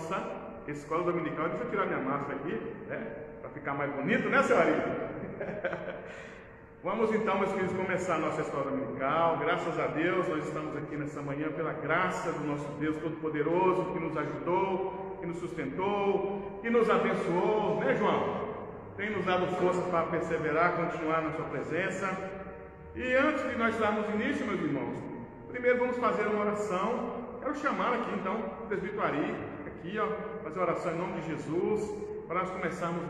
nossa escola dominical. Deixa eu tirar minha máscara aqui, né? Para ficar mais bonito, né, seu Ari? Vamos então, meus queridos, começar a nossa escola dominical. Graças a Deus, nós estamos aqui nessa manhã pela graça do nosso Deus Todo-Poderoso, que nos ajudou, que nos sustentou, que nos abençoou, né, João? Tem nos dado força para perseverar, continuar na sua presença. E antes de nós darmos início, meus irmãos, primeiro vamos fazer uma oração. Quero chamar aqui então o presbítero Ari, aqui, ó, fazer oração em nome de Jesus, para nós começarmos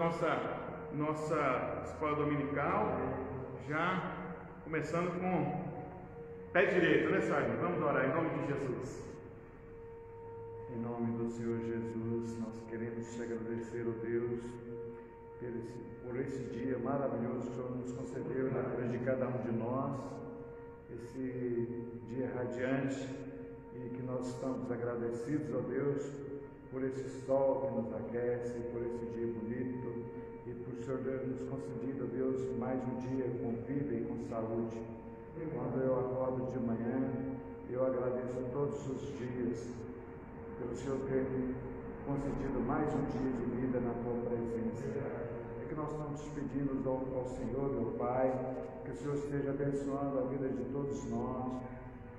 nossa escola dominical, já começando com pé direito, né, Sérgio? Vamos orar em nome de Jesus. Em nome do Senhor Jesus, nós queremos te agradecer, ó Deus, por esse dia maravilhoso que o Senhor nos concedeu na vida de cada um de nós, esse dia radiante, e que nós estamos agradecidos, ó Deus, por esse sol que nos aquece, por esse dia bonito, e por o Senhor nos concedido, ó Deus, mais um dia com vida e com saúde. Quando eu acordo de manhã, eu agradeço todos os dias pelo Senhor ter concedido mais um dia de vida na tua presença. É que nós estamos pedindo ao Senhor, meu Pai, que o Senhor esteja abençoando a vida de todos nós,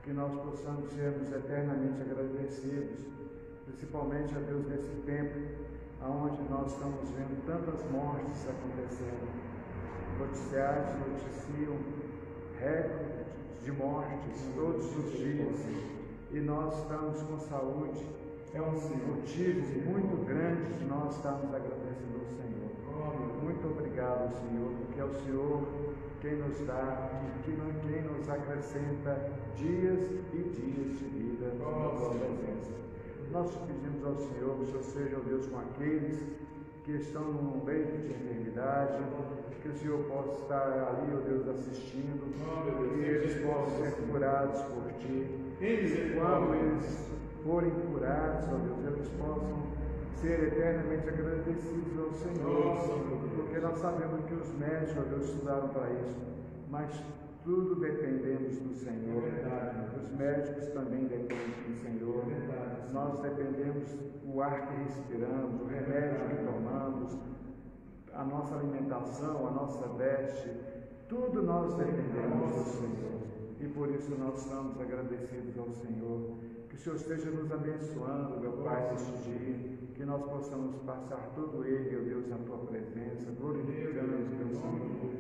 que nós possamos sermos eternamente agradecidos, principalmente a Deus nesse tempo onde nós estamos vendo tantas mortes acontecendo. Noticiários noticiam recordes de mortes todos os dias, e nós estamos com saúde. É um motivo muito grande de nós estarmos agradecendo ao Senhor. Muito obrigado, Senhor, porque é o Senhor quem nos dá e quem nos acrescenta dias e dias de vida na tua presença. Nós te pedimos ao Senhor que o Senhor seja, ó Deus, com aqueles que estão num leito de enfermidade, que o Senhor possa estar ali, ó Deus, assistindo, que eles possam ser curados por Ti. E quando eles forem curados, ó Deus, eles possam ser eternamente agradecidos ao Senhor, porque nós sabemos que os médicos, ó Deus, estudaram para isso, mas tudo dependemos do Senhor. Os médicos também dependem do Senhor. Nós dependemos do ar que respiramos, do remédio que tomamos, a nossa alimentação, a nossa veste, tudo nós dependemos do Senhor. E por isso nós estamos agradecidos ao Senhor. Que o Senhor esteja nos abençoando, meu Pai, neste dia, que nós possamos passar todo ele, ó Deus, na tua presença, glorificando o teu santo nome.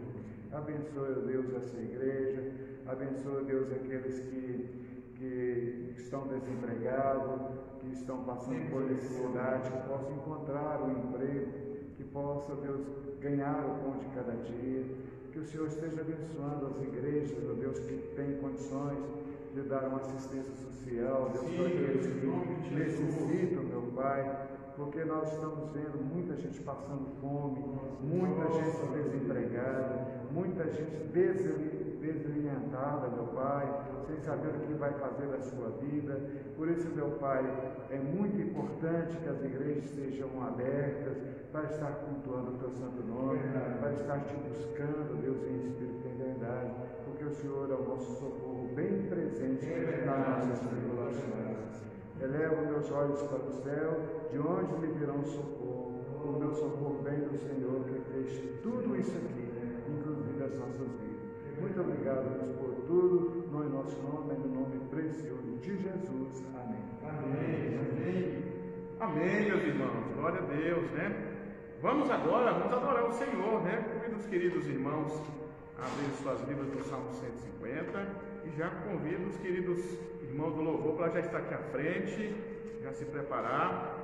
Abençoe, ó Deus, essa igreja, abençoe, ó Deus, aqueles que estão desempregados, que estão passando por necessidade, que possam encontrar um emprego, que possam, Deus, ganhar o pão de cada dia. Que o Senhor esteja abençoando as igrejas, ó Deus, que têm condições de dar uma assistência social, Deus, para aqueles que necessitam, meu Pai, porque nós estamos vendo muita gente passando fome, muita gente desempregada, muita gente desorientada, meu Pai, sem saber o que vai fazer da sua vida. Por isso, meu Pai, é muito importante que as igrejas sejam abertas para estar cultuando o teu santo nome, para estar te buscando, Deus, em espírito e em verdade, porque o Senhor é o nosso socorro bem presente nas nossas tribulações. Elevo meus olhos para o céu, de onde me virão socorro? O meu socorro vem do Senhor, que fez tudo isso aqui, inclusive as nossas vidas. Muito obrigado, Deus, por tudo, no nosso nome, no nome precioso de Jesus. Amém. Amém, amém. Amém, meus irmãos, glória a Deus, né? Vamos adorar o Senhor, né? Convido os queridos irmãos a abrir suas Bíblias no Salmo 150 e já convido os queridos irmãos do louvor para já estar aqui à frente, já se preparar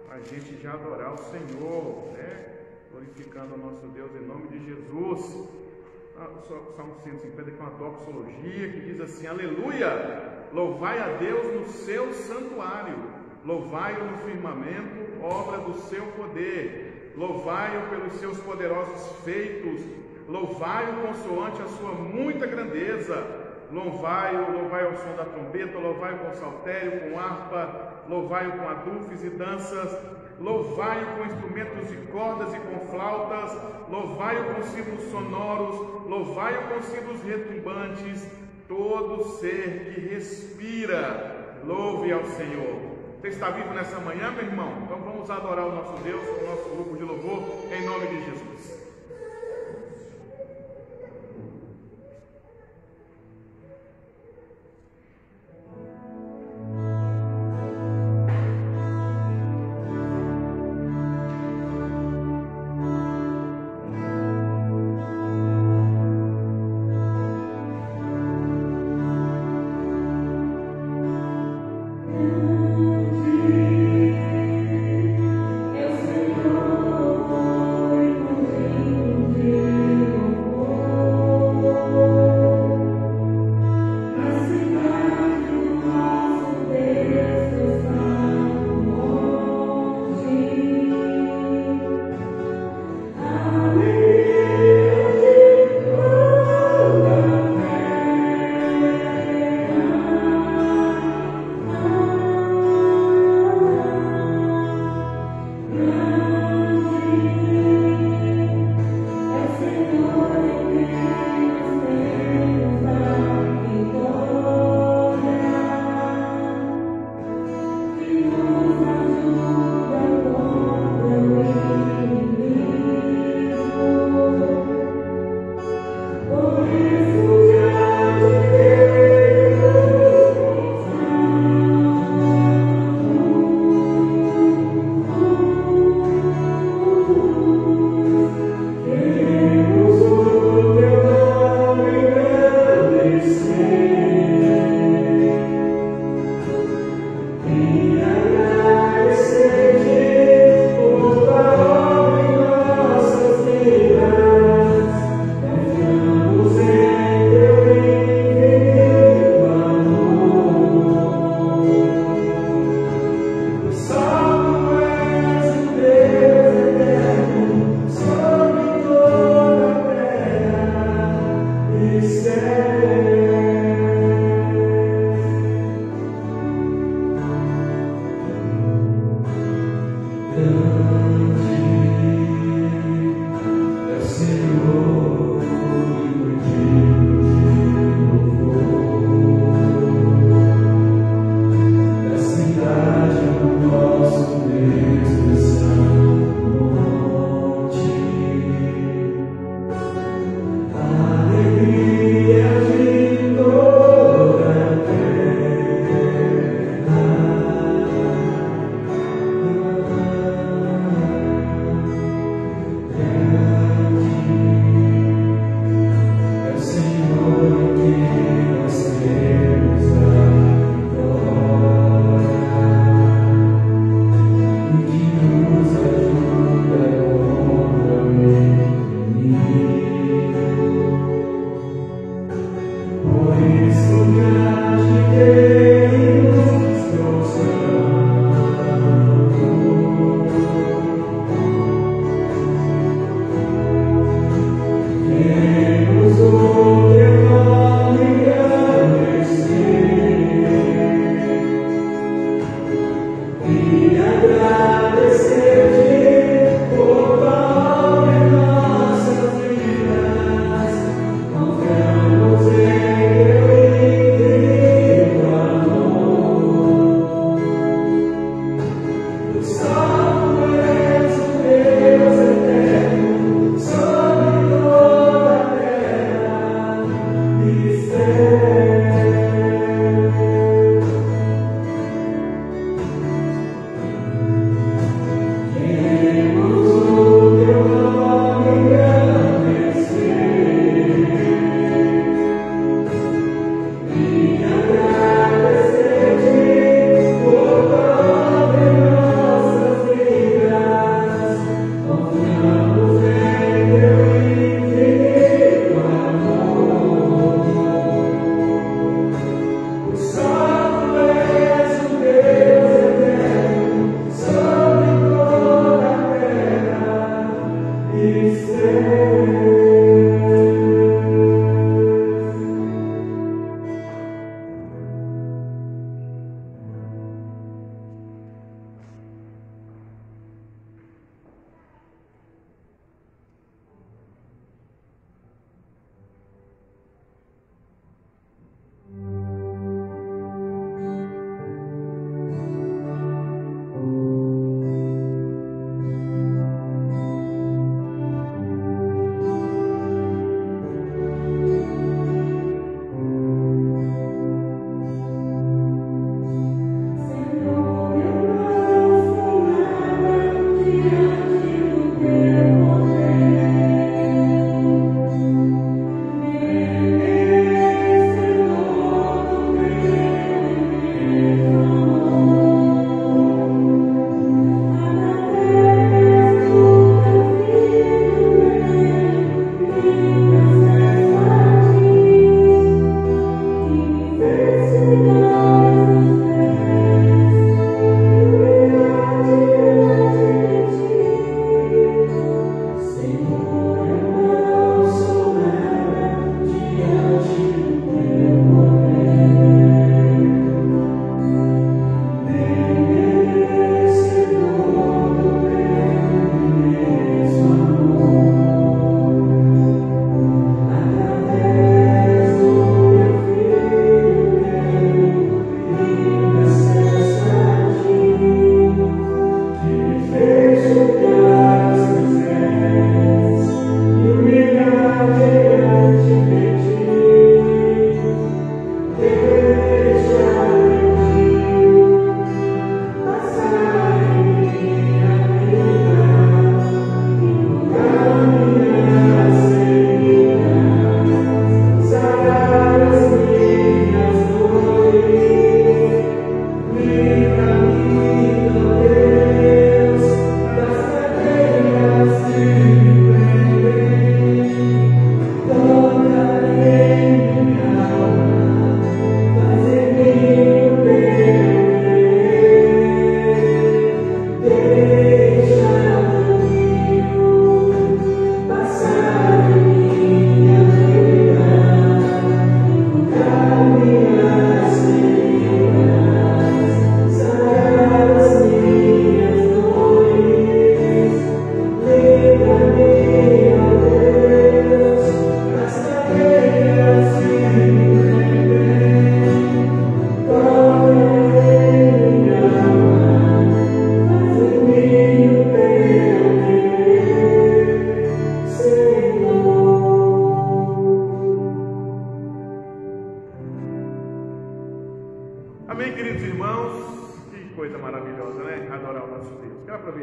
para a gente já adorar o Senhor, né? Glorificando o nosso Deus em nome de Jesus. O Salmo 150 que é uma doxologia que diz assim: aleluia, louvai a Deus no seu santuário, louvai-o no firmamento, obra do seu poder, louvai-o pelos seus poderosos feitos, louvai-o consoante a sua muita grandeza, louvai-o ao som da trombeta, louvai-o com saltério, com harpa, louvai-o com adufes e danças, louvai-o com instrumentos de cordas e com flautas, louvai-o com símbolos sonoros, louvai-o com símbolos retumbantes, todo ser que respira, louve ao Senhor. Você está vivo nessa manhã, meu irmão? Então vamos adorar o nosso Deus com o nosso grupo de louvor, em nome de Jesus. Eu, Senhor,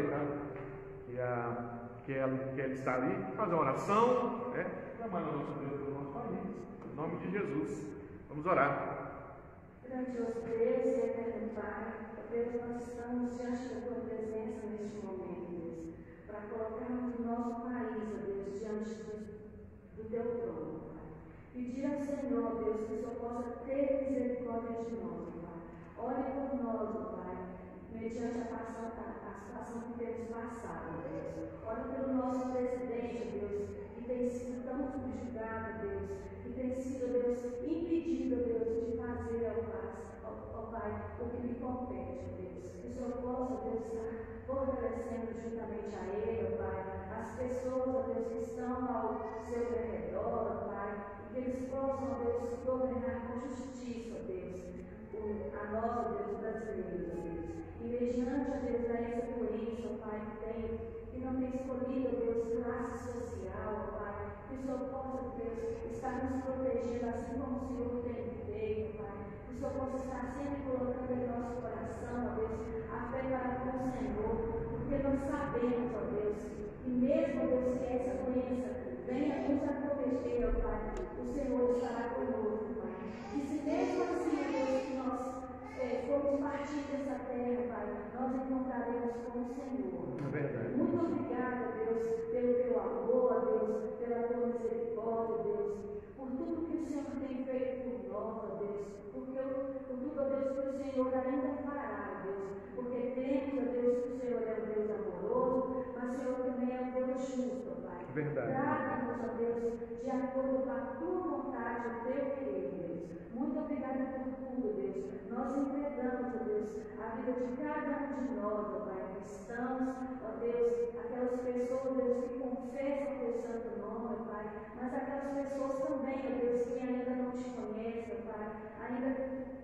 aproveitar que ela está ali, fazer uma oração, né? Clamar a nossa Deus pelo nosso país, em nome de Jesus. Vamos orar. Grandioso Deus e eterno Pai, Deus, nós estamos diante da Tua presença neste momento, Deus, para colocarmos o nosso país, ó Deus, diante do Teu trono, Pai. Pedir ao Senhor, Deus, que o Senhor possa ter misericórdia de nós, Pai. Olhe por nós, ó Pai, mediante a situação que temos passado, Deus. Olhe pelo nosso presidente, Deus, que tem sido tão subjugado, Deus, que tem sido, Deus, impedido, Deus, de fazer, ó Pai, o que lhe compete, Deus. Que o Senhor possa, Deus, estar fortalecendo juntamente a Ele, ó Pai, as pessoas, ó Deus, que estão ao seu redor, ó Pai, e que eles possam, ó Deus, governar com justiça, ó Deus, a nós, ó Deus, brasileiros, ó Deus. E mediante, ó Deus, a essa doença, ó Pai, que não tem escolhido, ó Deus, classe social, ó Pai, que o Senhor possa, Deus, estar nos protegendo assim como o Senhor tem feito, Pai. Que o Senhor possa estar sempre colocando em nosso coração, ó Deus, a fé para com o Senhor, porque nós sabemos, ó Deus, que mesmo, ó Deus, que essa doença venha nos acometer, ó Pai, o Senhor estará conosco, Pai. E se mesmo assim, ó Deus, que nós formos partir dessa terra, Pai, nós encontraremos com o Senhor. É verdade. Muito obrigada, Deus, pelo Teu amor, Deus, pela Tua misericórdia, Deus, por tudo que o Senhor tem feito por nós, ó Deus, por tudo, ó Deus, que o Senhor ainda fará, Deus, porque temos, ó Deus, que o Senhor é um Deus amoroso, mas o Senhor também é um Deus justo, ó Pai. Verdade. Trata-nos, ó Deus, de acordo com a Tua vontade, o Teu querer, Deus. Muito obrigada por tudo, Deus. Nós entregamos, ó Deus, a vida de cada um de nós, ó Pai, cristãos, ó Deus, aquelas pessoas, Deus, que confessam o Teu santo nome, ó Pai, mas aquelas pessoas também, ó Deus, que ainda não Te conhecem, ó Pai,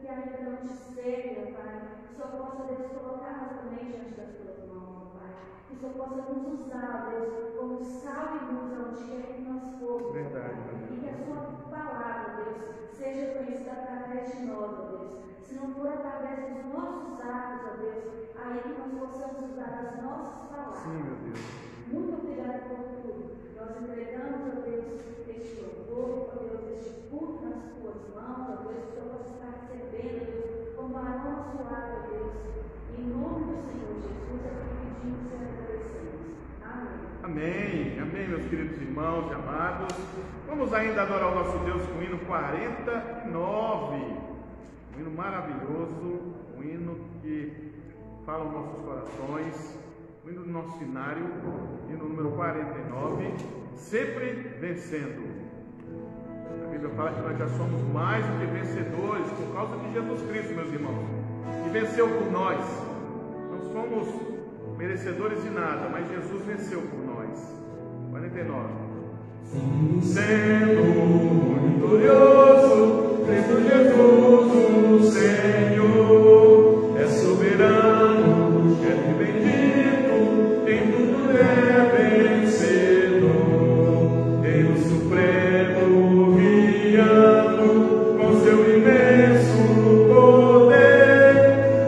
que ainda não Te seguem, ó Pai, que o Senhor possa, Deus, colocá-las também diante das Tuas mãos, ó Pai, que o Senhor possa nos usar, Deus, como sal e luz onde quer que nós formos. Verdade. E que a Sua palavra, Deus, seja conhecida através de nós, ó Deus. Se não for através dos nossos atos, ó Deus, aí que nós possamos usar as nossas palavras. Sim, meu Deus. Muito obrigada por tudo. Nós entregamos, ó Deus, este louvor, ó Deus, este culto nas Tuas mãos, ó Deus, que o Senhor possa estar recebendo, ó Deus, como aroma suave, ó Deus. Em nome do Senhor Jesus, é que pedimos e agradecemos. Amém. Amém, amém, meus queridos irmãos e amados. Vamos ainda adorar o nosso Deus com o hino 49, um hino maravilhoso, um hino que fala aos nossos corações, o hino do nosso cenário, hino número 49, sempre vencendo. A Bíblia fala que nós já somos mais do que vencedores por causa de Jesus Cristo, meus irmãos, que venceu por nós. Não somos merecedores de nada, mas Jesus venceu por nós. 49. Sendo vitorioso, Cristo Jesus, o Senhor, é soberano, chefe bendito, em tudo é vencedor. Deus supremo, guiando com seu imenso poder,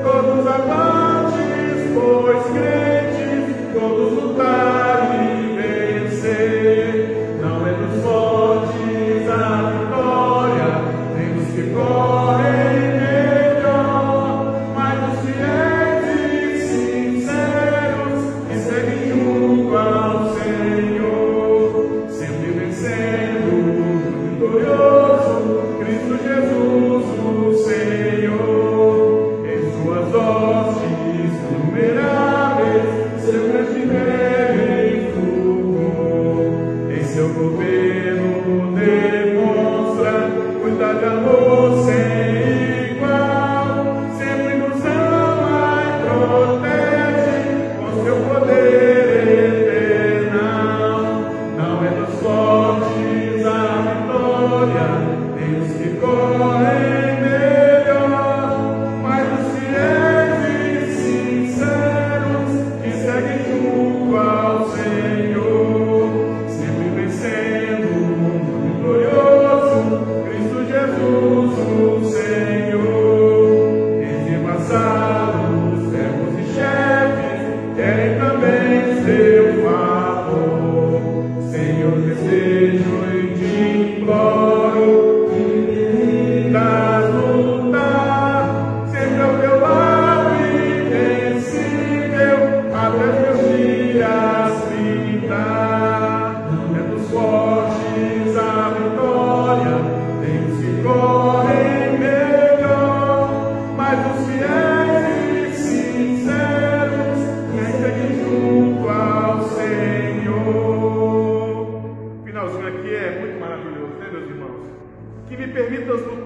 todos avantes, pois crentes, todos lutar e vencer. Não é dos fortes a vitória, nem dos que correm melhor, mas dos fiéis e sinceros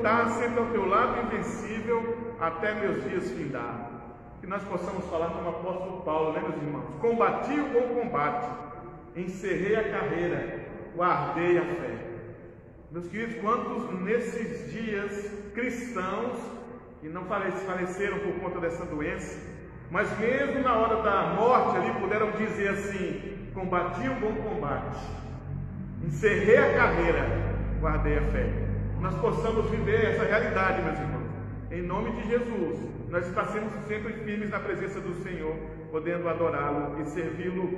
lutar sempre ao teu lado invencível até meus dias findar. Que nós possamos falar como o apóstolo Paulo, né, meus irmãos? Combati o bom combate, encerrei a carreira, guardei a fé. Meus queridos, quantos nesses dias cristãos que não faleceram por conta dessa doença, mas mesmo na hora da morte ali puderam dizer assim: combati o bom combate, encerrei a carreira, guardei a fé. Nós possamos viver essa realidade, meus irmãos, em nome de Jesus. Nós estaremos sempre firmes na presença do Senhor, podendo adorá-lo e servi-lo.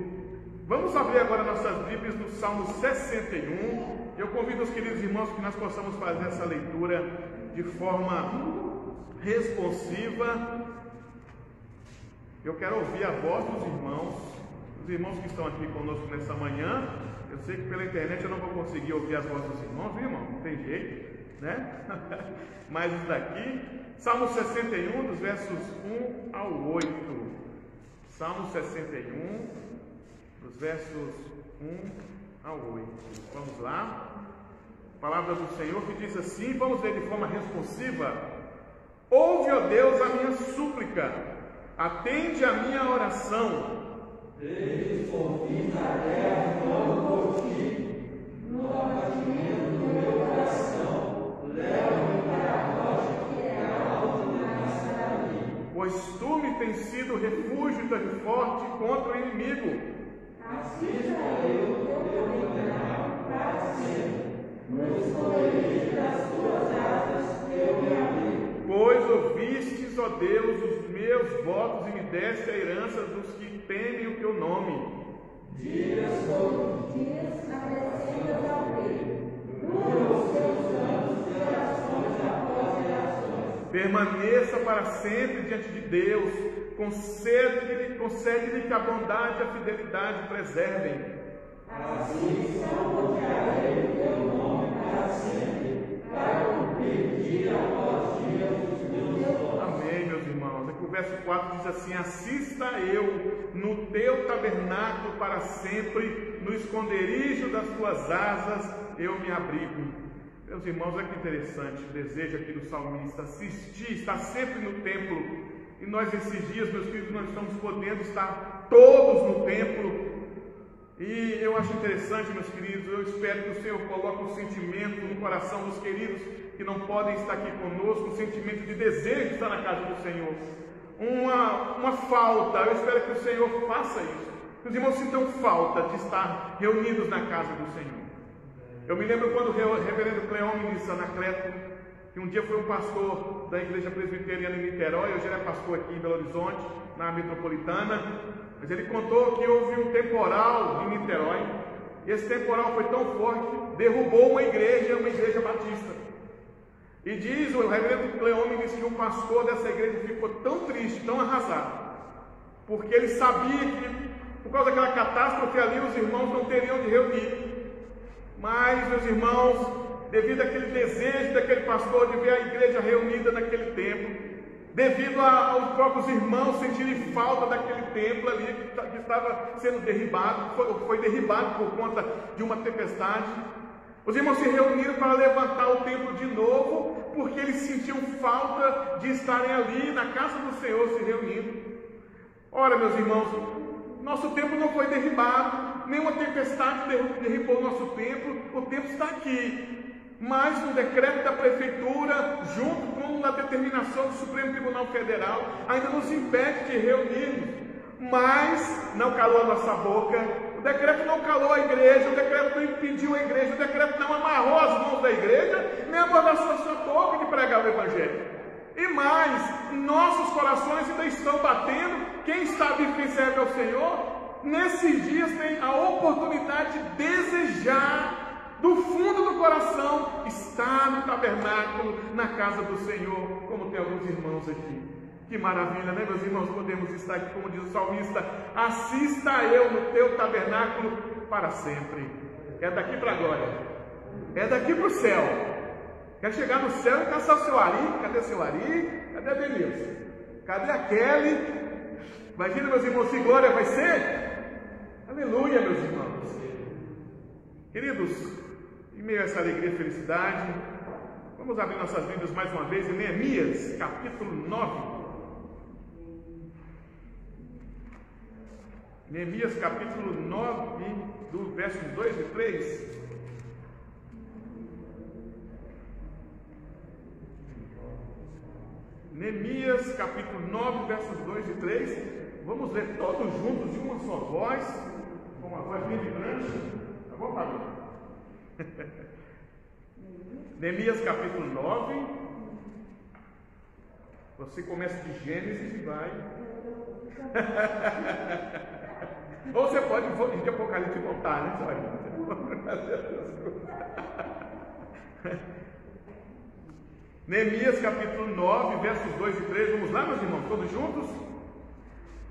Vamos abrir agora nossas Bíblias no Salmo 61. Eu convido os queridos irmãos que nós possamos fazer essa leitura de forma responsiva. Eu quero ouvir a voz dos irmãos, os irmãos que estão aqui conosco nessa manhã. Eu sei que pela internet eu não vou conseguir ouvir as vozes dos irmãos, viu, irmão? Não tem jeito, né? Mas isso daqui, Salmo 61, dos versos 1 ao 8. Salmo 61, dos versos 1 ao 8. Vamos lá. Palavra do Senhor que diz assim, vamos ler de forma responsiva. Ouve, ó Deus, a minha súplica, atende a minha oração. Eles confins a terra clamo por ti, no abatimento do meu coração, leva-me para a rocha que é alta demais para mim. Pois tu me tens sido refúgio tão forte contra o inimigo. Assista eu, teu bem para sempre, no esconderijo das tuas asas eu me abri. Pois ouvistes, ó Deus, os meus votos e me deste a herança dos que temem o teu nome. Dias todos os dias acrescentas ao rei, nos teus anos, gerações após gerações. Permaneça para sempre diante de Deus, concede-lhe que a bondade e a fidelidade preservem. Assim salmodiarei o teu nome para sempre, para cumprir dia após dia os meus votos. Amém, meus irmãos. Aqui o verso 4 diz assim: assista eu no teu tabernáculo para sempre, no esconderijo das tuas asas eu me abrigo. Meus irmãos, olha que interessante o desejo aqui do salmista, assistir, estar sempre no templo. E nós esses dias, meus queridos, nós estamos podendo estar todos no templo. E eu acho interessante, meus queridos, eu espero que o Senhor coloque um sentimento no coração dos queridos que não podem estar aqui conosco, um sentimento de desejo de estar na casa do Senhor. Uma falta, eu espero que o Senhor faça isso. Que os irmãos sintam falta de estar reunidos na casa do Senhor. Eu me lembro quando o reverendo Cleómenes Anacleto, que um dia foi um pastor da igreja presbiteriana em Niterói, hoje ele é pastor aqui em Belo Horizonte, na metropolitana, mas ele contou que houve um temporal em Niterói, e esse temporal foi tão forte que derrubou uma igreja batista. E diz o reverendo Cleómenes que o pastor dessa igreja ficou tão triste, tão arrasado, porque ele sabia que por causa daquela catástrofe ali os irmãos não teriam de reunir. Mas, meus irmãos, devido àquele desejo daquele pastor de ver a igreja reunida naquele templo, devido aos próprios irmãos sentirem falta daquele templo ali que estava sendo derribado, foi derribado por conta de uma tempestade, os irmãos se reuniram para levantar o templo de novo, porque eles sentiam falta de estarem ali na casa do Senhor se reunindo. Ora, meus irmãos, nosso templo não foi derribado, nenhuma tempestade derribou o nosso templo, o templo está aqui. Mas um decreto da prefeitura, junto com a determinação do Supremo Tribunal Federal, ainda nos impede de reunirmos. Mas não calou a nossa boca, o decreto não calou a igreja, o decreto não impediu a igreja, o decreto não amarrou as mãos da igreja, nem amordaçou a sua boca de pregar o Evangelho. E mais, nossos corações ainda estão batendo. Quem sabe quem serve ao Senhor, nesses dias tem a oportunidade de desejar do fundo do coração estar no tabernáculo, na casa do Senhor, como tem alguns irmãos aqui. Que maravilha, né, meus irmãos? Podemos estar aqui, como diz o salmista: assista eu no teu tabernáculo para sempre. É daqui para a glória, é daqui para o céu. Quer chegar no céu e caçar o seu Ari? Cadê seu Ari? Cadê a Denilson? Cadê a Kelly? Imagina, meus irmãos, que glória vai ser? Aleluia, meus irmãos. Queridos, em meio a essa alegria e felicidade, Vamos abrir nossas Bíblias mais uma vez em Neemias, capítulo 9. Neemias, capítulo 9, do versos 2 e 3. Neemias, capítulo 9, versos 2 e 3. Vamos ler todos juntos de uma só voz, com uma voz bem vibrante. Tá bom, Pablo? Neemias, capítulo 9. Você começa de Gênesis e vai. Ou você pode ir de Apocalipse e voltar, né? Neemias capítulo 9, versos 2 e 3. Vamos lá, meus irmãos, todos juntos?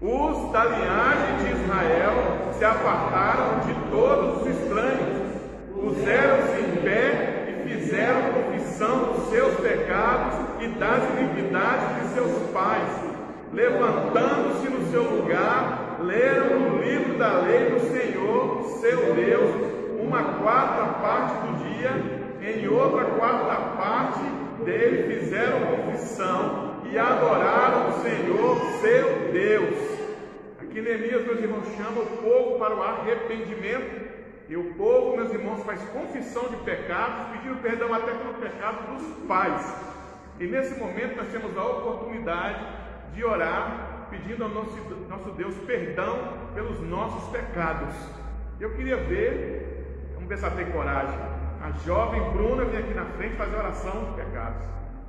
Os da linhagem de Israel se apartaram de todos os estranhos, puseram-se em pé e fizeram confissão dos seus pecados e das iniquidades de seus pais. Levantando-se no seu lugar, leram no livro da lei do Senhor, seu Deus, uma quarta parte do dia, em outra quarta parte dele fizeram confissão e adoraram o Senhor, seu Deus. Aqui Neemias, meus irmãos, chama o povo para o arrependimento, e o povo, meus irmãos, faz confissão de pecados, pedindo perdão até pelo pecado dos pais. E nesse momento nós temos a oportunidade de orar, pedindo ao nosso Deus perdão pelos nossos pecados. Eu queria ver, vamos ver se ela tem coragem, a jovem Bruna vem aqui na frente fazer oração de pecados.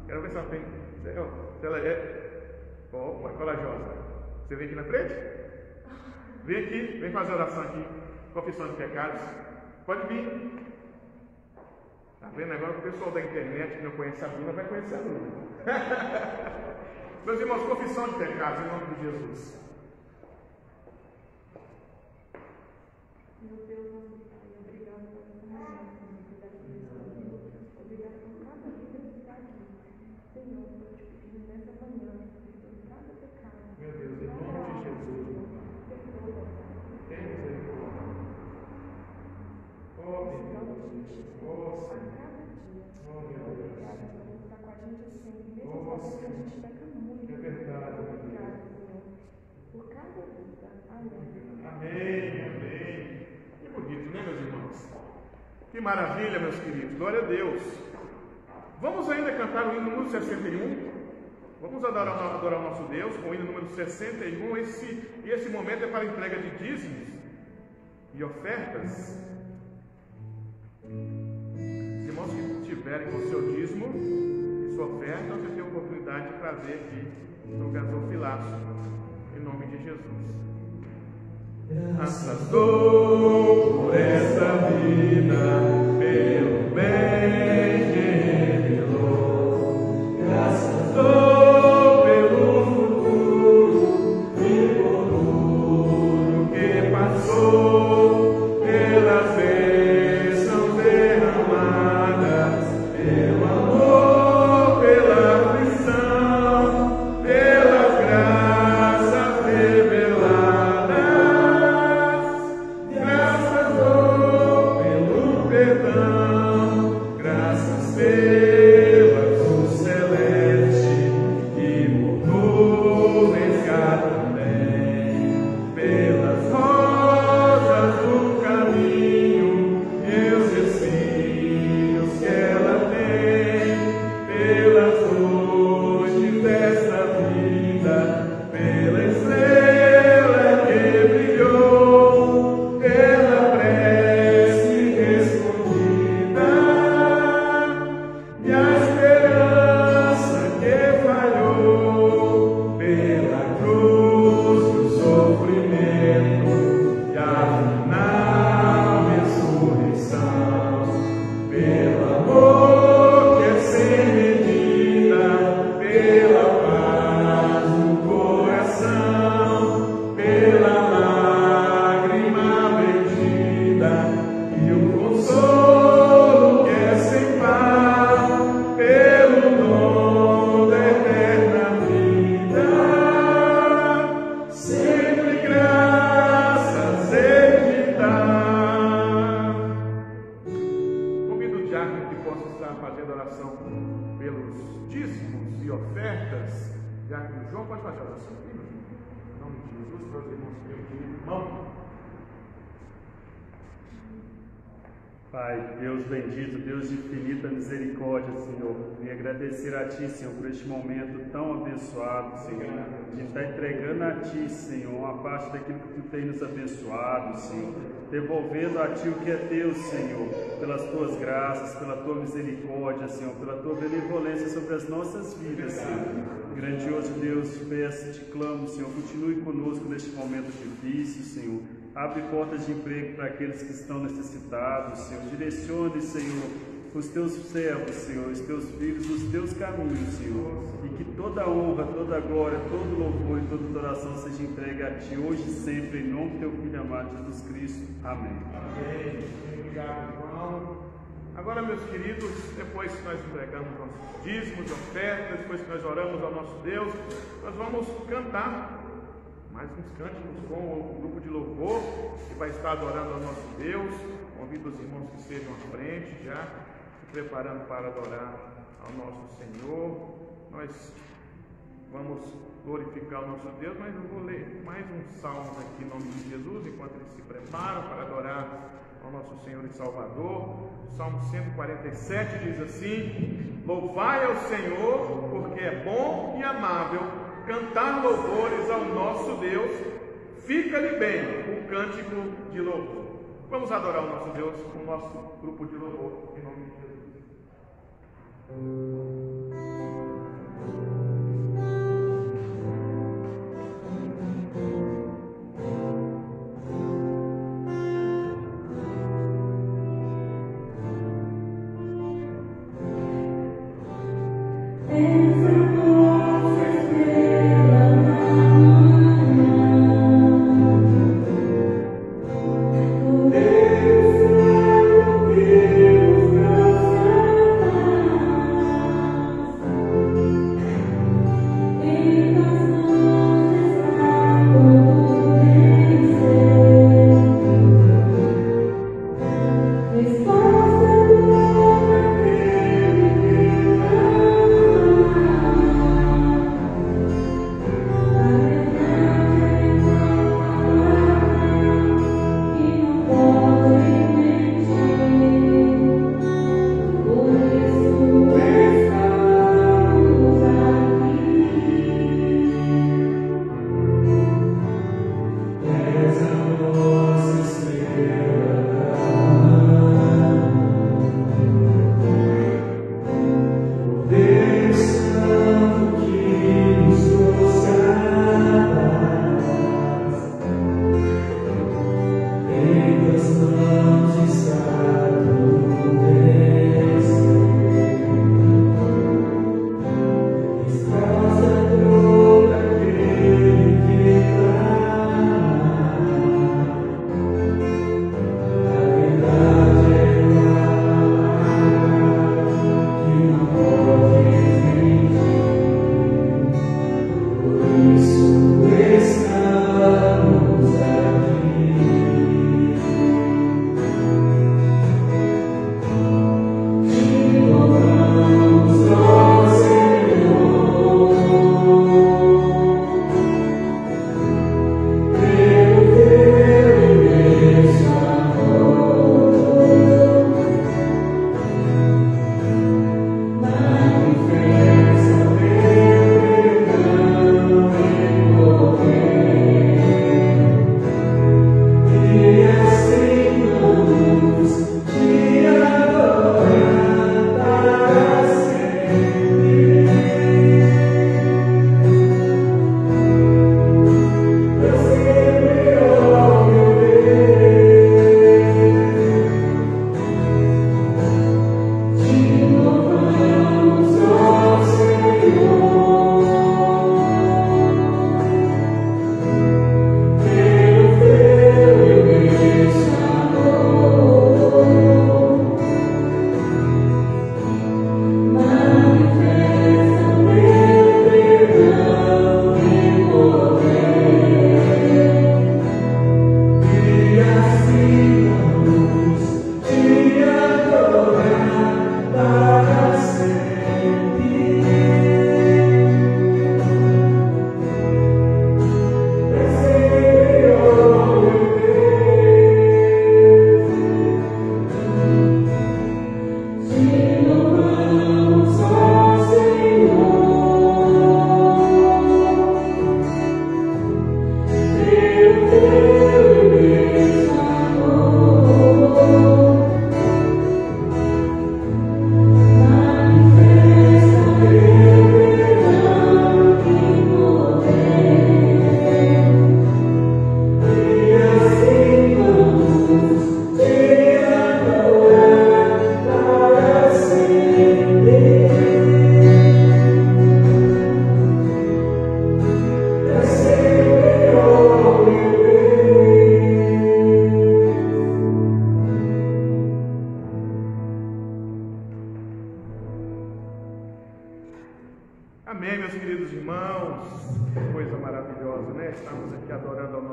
Quero ver se ela tem, se ela é corajosa. Você vem aqui na frente? Vem aqui, vem fazer oração aqui, confissão de pecados. Pode vir. Tá vendo? Agora o pessoal da internet que não conhece a Bruna vai conhecer a Bruna. Meus irmãos, confissão de pecados em nome de Jesus. Meu Deus, nosso Pai, obrigado por essa manhã, obrigado por cada vida que está aqui. Senhor, eu te pedi nessa manhã, perdoe cada pecado. Meu Deus, em nome de Jesus. Perdoa. Tem misericórdia. Oh, meu Deus. Oh, Senhor. Oh, meu Deus. Obrigada por estar com a gente sempre, mesmo Oh, sabendo que a Senhor. gente peca muito. É verdade. Obrigada, Senhor, por cada vida. Amém. Amém, amém. Que bonito, né, meus irmãos? Que maravilha, meus queridos. Glória a Deus. Vamos ainda cantar o hino número 61. Vamos adorar o nosso Deus com o hino número 61. Esse momento é para entrega de dízimos e ofertas. Os irmãos que tiverem com o seu dízimo e sua oferta, você tem a oportunidade de trazer aqui no gasofilaço, em nome de Jesus. Graças dou por essa vida, pelo bem que revelou. Graças dou pelo futuro e por tudo que passou, pelas bênçãos derramadas, pelo amor, pela aflição, pelas graças reveladas. Graças dou pelo perdão, graças pela cruz celeste e por tudo resgate também, pelas rosas do caminho e os espinhos que ela tem, pelas noites desta vida, pela estrela que brilhou, pela prece respondida e a esperança que falhou, pela cruz do sofrimento e a final ressurreição, pelo amor que é sem medida, pela paz no coração, pela lágrima vertida e o consolo que é sem par, pelo dom da eterna vida. Sempre graças ele dá. Convido o diácono que possa estar fazendo oração dízimos e ofertas. Já que o João pode fazer a oração aqui, em nome de Jesus, para os irmãos que eu querido irmão. Pai, Deus bendito, Deus de infinita misericórdia, Senhor, e agradecer a Ti, Senhor, por este momento tão abençoado, Senhor, de estar entregando a Ti, Senhor, uma parte daquilo que Tu tem nos abençoado, Senhor, devolvendo a Ti o que é Teu, Senhor, pelas Tuas graças, pela Tua misericórdia, Senhor, pela Tua benevolência sobre as nossas vidas, Senhor. Grandioso Deus, te peço, te clamo, Senhor, continue conosco neste momento difícil, Senhor. Abre portas de emprego para aqueles que estão necessitados, Senhor. Direcione, Senhor, os teus servos, Senhor, os teus filhos, os teus caminhos, Senhor. E que toda honra, toda glória, todo louvor e toda adoração seja entregue a Ti, hoje e sempre, em nome do Teu Filho amado, Jesus Cristo. Amém. Amém. Obrigado, irmão. Agora, meus queridos, depois que nós entregamos nossos dízimos, ofertas, depois que nós oramos ao nosso Deus, nós vamos cantar mais uns cânticos com o grupo de louvor que vai estar adorando ao nosso Deus. Convido os irmãos que estejam à frente já, se preparando para adorar ao nosso Senhor. Nós vamos glorificar o nosso Deus, mas eu vou ler mais um salmo aqui em nome de Jesus, enquanto eles se preparam para adorar ao nosso Senhor e Salvador. O Salmo 147 diz assim: louvai ao Senhor, porque é bom e amável cantar louvores ao nosso Deus, fica-lhe bem o cântico de louvor. Vamos adorar o nosso Deus com o nosso grupo de louvor, em nome de Jesus. Deus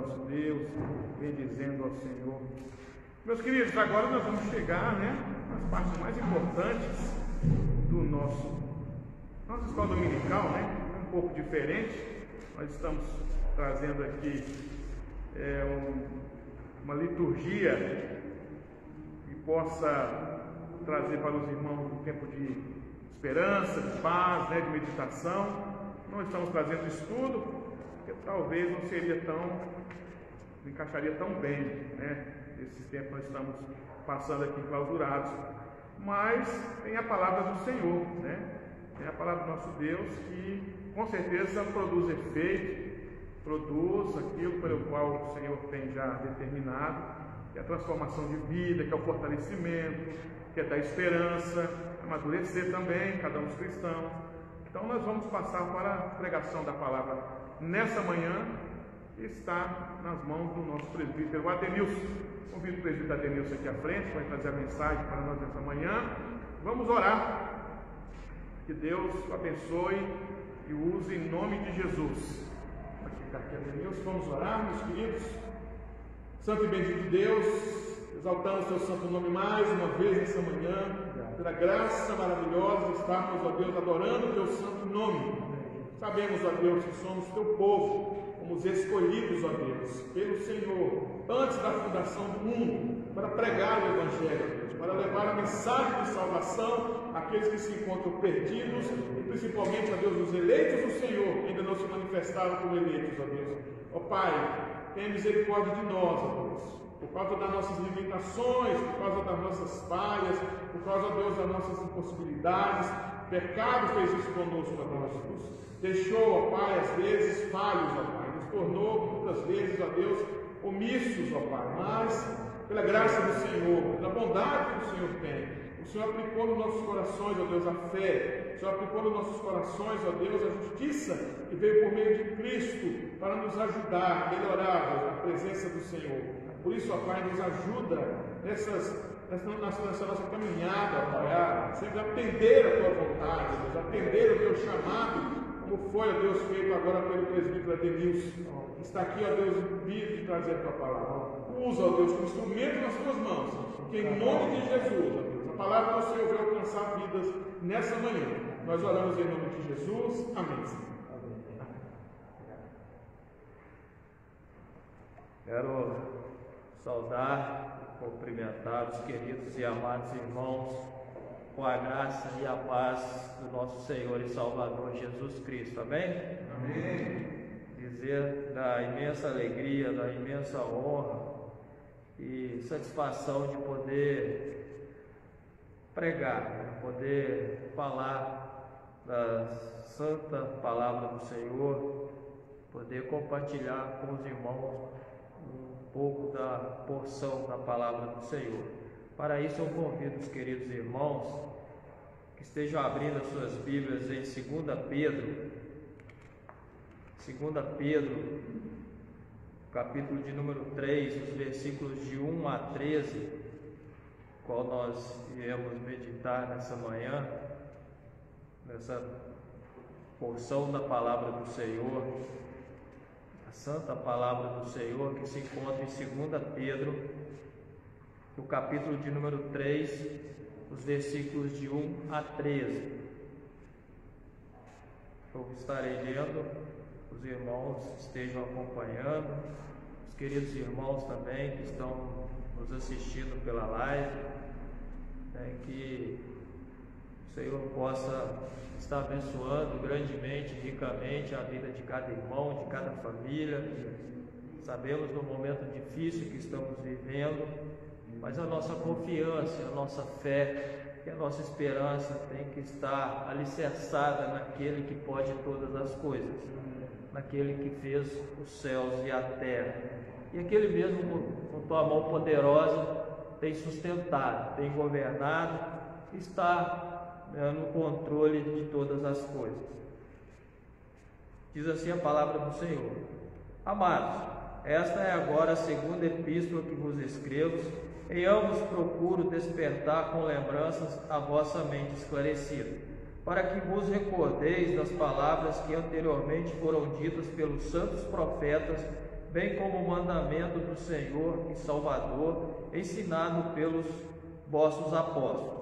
nosso Deus, bendizendo ao Senhor. Meus queridos, agora nós vamos chegar, nas partes mais importantes do nossa escola dominical, um pouco diferente. Nós estamos trazendo aqui uma liturgia que possa trazer para os irmãos um tempo de esperança, de paz, de meditação. Não estamos trazendo estudo, porque talvez não encaixaria tão bem, Esse tempo nós estamos passando aqui clausurados, mas tem a palavra do Senhor, Tem a palavra do nosso Deus que com certeza produz efeito, produz aquilo pelo qual o Senhor tem já determinado, que é a transformação de vida, que é o fortalecimento, que é dar esperança, amadurecer também cada um dos cristãos. Então nós vamos passar para a pregação da palavra nessa manhã, que está nas mãos do nosso presbítero Adenilson. Convido o presbítero Adenilson aqui à frente, vai trazer a mensagem para nós nessa manhã. Vamos orar. Que Deus o abençoe e o use em nome de Jesus. Aqui, Adenilson, vamos orar, meus queridos. Santo e bendito Deus, exaltamos o teu santo nome mais uma vez nessa manhã, pela graça maravilhosa de estarmos, ó Deus, adorando o teu santo nome. Sabemos, ó Deus, que somos teu povo, fomos escolhidos, ó Deus, pelo Senhor, antes da fundação do mundo, para pregar o Evangelho, ó Deus, para levar a mensagem de salvação àqueles que se encontram perdidos e principalmente, ó Deus, os eleitos do Senhor, que ainda não se manifestaram como eleitos, ó Deus. Ó Pai, tenha misericórdia de nós, ó Deus, por causa das nossas limitações, por causa das nossas falhas, por causa, ó Deus, das nossas impossibilidades. O pecado fez isso conosco, ó Deus. Nos deixou, ó Pai, às vezes falhos, ó Pai. Nos tornou, muitas vezes, ó Deus, omissos, ó Pai. Mas, pela graça do Senhor, pela bondade que o Senhor tem, o Senhor aplicou nos nossos corações, ó Deus, a fé. O Senhor aplicou nos nossos corações, ó Deus, a justiça que veio por meio de Cristo para nos ajudar a melhorar a presença do Senhor. Por isso, ó Pai, nos ajuda nessa nossa caminhada, ó Pai, a sempre atender a Tua vontade, ó Deus, atender o Teu chamado, como foi, ó Deus, feito agora pelo presbítero Adenilson, que está aqui, ó Deus, vivo de trazer a Tua palavra. Usa, ó Deus, como instrumento nas Tuas mãos, que em nome de Jesus, ó Deus, a palavra do Senhor vai alcançar vidas nessa manhã. Nós oramos em nome de Jesus. Amém. Quero saudar e cumprimentar os queridos e amados irmãos com a graça e a paz do nosso Senhor e Salvador Jesus Cristo. Amém? Amém. Dizer da imensa alegria, da imensa honra e satisfação de poder pregar, de poder falar da santa palavra do Senhor, poder compartilhar com os irmãos um pouco da porção da palavra do Senhor. Para isso eu convido os queridos irmãos que estejam abrindo as suas Bíblias em 2 Pedro, capítulo de número 3, os versículos de 1 a 13, qual nós iremos meditar nessa manhã, nessa porção da palavra do Senhor, a santa palavra do Senhor, que se encontra em 2 Pedro, no capítulo de número 3, os versículos de 1 a 13. Eu estarei lendo, os irmãos estejam acompanhando, os queridos irmãos também que estão nos assistindo pela live, que o Senhor possa estar abençoando grandemente, ricamente a vida de cada irmão, de cada família. Sabemos do momento difícil que estamos vivendo, mas a nossa confiança, a nossa fé e a nossa esperança tem que estar alicerçada naquele que pode todas as coisas, naquele que fez os céus e a terra, e aquele mesmo com tua mão poderosa tem sustentado, tem governado, está no controle de todas as coisas. Diz assim a palavra do Senhor: Amados, esta é agora a segunda epístola que vos escrevo. Em ambos procuro despertar com lembranças a vossa mente esclarecida, para que vos recordeis das palavras que anteriormente foram ditas pelos santos profetas bem como o mandamento do Senhor e Salvador, ensinado pelos vossos apóstolos.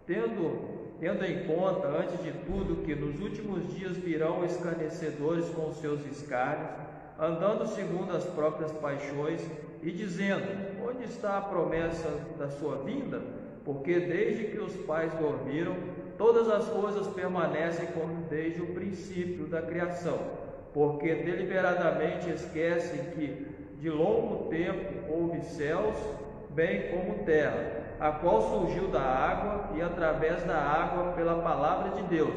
Tendo em conta, antes de tudo, que nos últimos dias virão escarnecedores com os seus escárnios, andando segundo as próprias paixões, e dizendo: onde está a promessa da sua vinda? Porque desde que os pais dormiram, todas as coisas permanecem como desde o princípio da criação, porque deliberadamente esquecem que de longo tempo houve céus, bem como terra, a qual surgiu da água e através da água pela palavra de Deus,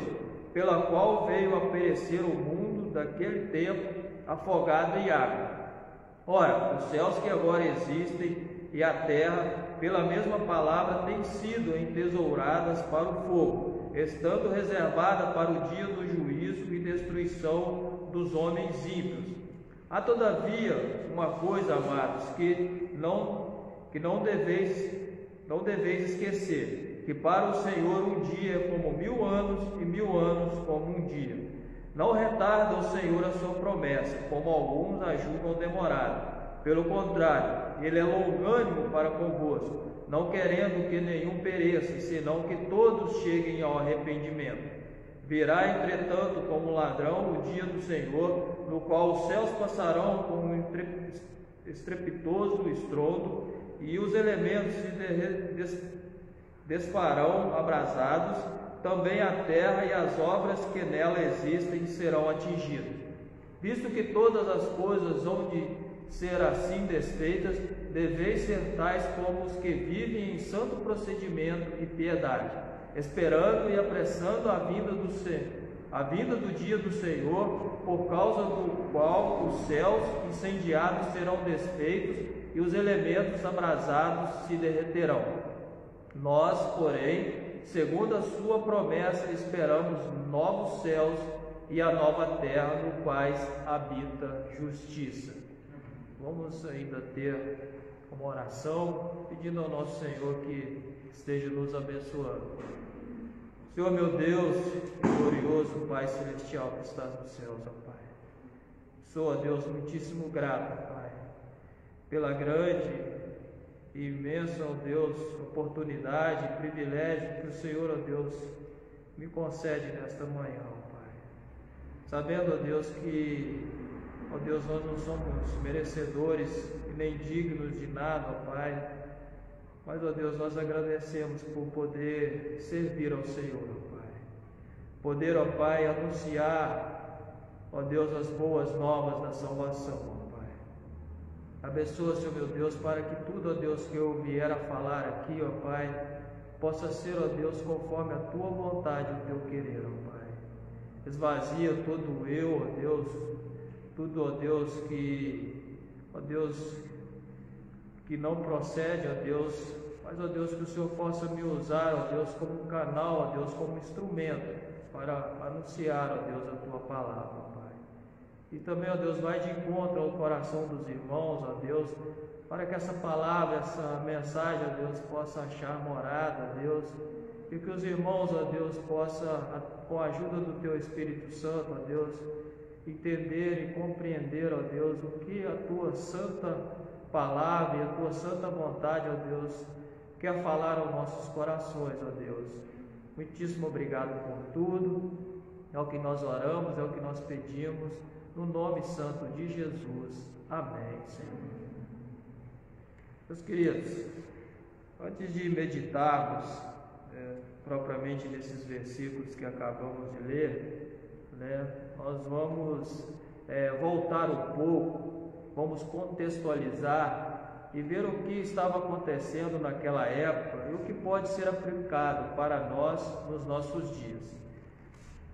pela qual veio a perecer o mundo daquele tempo afogado em água. Ora, os céus que agora existem e a terra, pela mesma palavra, têm sido entesouradas para o fogo, estando reservada para o dia do juízo e destruição dos homens ímpios. Há todavia uma coisa, amados, que não deveis esquecer, que para o Senhor um dia é como 1000 anos, e 1000 anos como um dia. Não retarda o Senhor a sua promessa, como alguns a julgam demorada. Pelo contrário, Ele é longânimo para convosco, não querendo que nenhum pereça, senão que todos cheguem ao arrependimento. Virá, entretanto, como ladrão o dia do Senhor, no qual os céus passarão com um estrepitoso estrondo, e os elementos se desfarão abrasados, também a terra e as obras que nela existem serão atingidas. Visto que todas as coisas hão de ser assim desfeitas, deveis ser tais como os que vivem em santo procedimento e piedade, esperando e apressando a vinda do dia do Senhor, por causa do qual os céus incendiados serão desfeitos e os elementos abrasados se derreterão. Nós, porém, segundo a sua promessa, esperamos novos céus e a nova terra, no quais habita justiça. Vamos ainda ter uma oração, pedindo ao nosso Senhor que esteja nos abençoando. Senhor meu Deus, glorioso Pai Celestial que estás nos céus, ó Pai. Sou, ó Deus, muitíssimo grato, Pai, pela grande e imensa, ó Deus, oportunidade e privilégio que o Senhor, ó Deus, me concede nesta manhã, ó Pai. Sabendo, ó Deus, que, ó Deus, nós não somos merecedores e nem dignos de nada, ó Pai, mas, ó Deus, nós agradecemos por poder servir ao Senhor, ó Pai. Poder, ó Pai, anunciar, ó Deus, as boas novas da salvação, ó Pai. Abençoa, Senhor meu Deus, para que tudo, ó Deus, que eu vier a falar aqui, ó Pai, possa ser, ó Deus, conforme a Tua vontade e o Teu querer, ó Pai. Esvazia todo eu, ó Deus, tudo, ó Deus, que não procede, ó Deus, mas, ó Deus, que o Senhor possa me usar, ó Deus, como um canal, ó Deus, como instrumento para anunciar, ó Deus, a Tua palavra, ó Pai. E também, ó Deus, vai de encontro ao coração dos irmãos, ó Deus, para que essa palavra, essa mensagem, ó Deus, possa achar morada, ó Deus, e que os irmãos, ó Deus, possam, com a ajuda do Teu Espírito Santo, ó Deus, entender e compreender, ó Deus, o que a Tua santa palavra e a Tua santa vontade, ó Deus, quer falar aos nossos corações, ó Deus. Muitíssimo obrigado por tudo, é o que nós oramos, é o que nós pedimos, no nome santo de Jesus. Amém, Senhor. Meus queridos, antes de meditarmos propriamente nesses versículos que acabamos de ler, nós vamos voltar um pouco, vamos contextualizar e ver o que estava acontecendo naquela época e o que pode ser aplicado para nós nos nossos dias.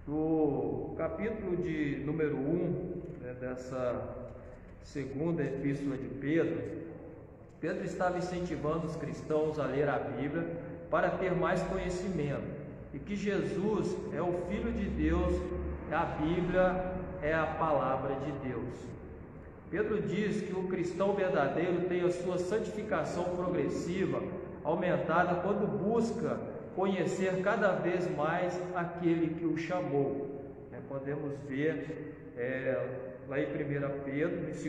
No capítulo de número 1, dessa segunda epístola de Pedro estava incentivando os cristãos a ler a Bíblia para ter mais conhecimento, e que Jesus é o Filho de Deus, a Bíblia é a palavra de Deus. Pedro diz que o cristão verdadeiro tem a sua santificação progressiva aumentada quando busca conhecer cada vez mais aquele que o chamou. Podemos ver lá em 1 Pedro, em 2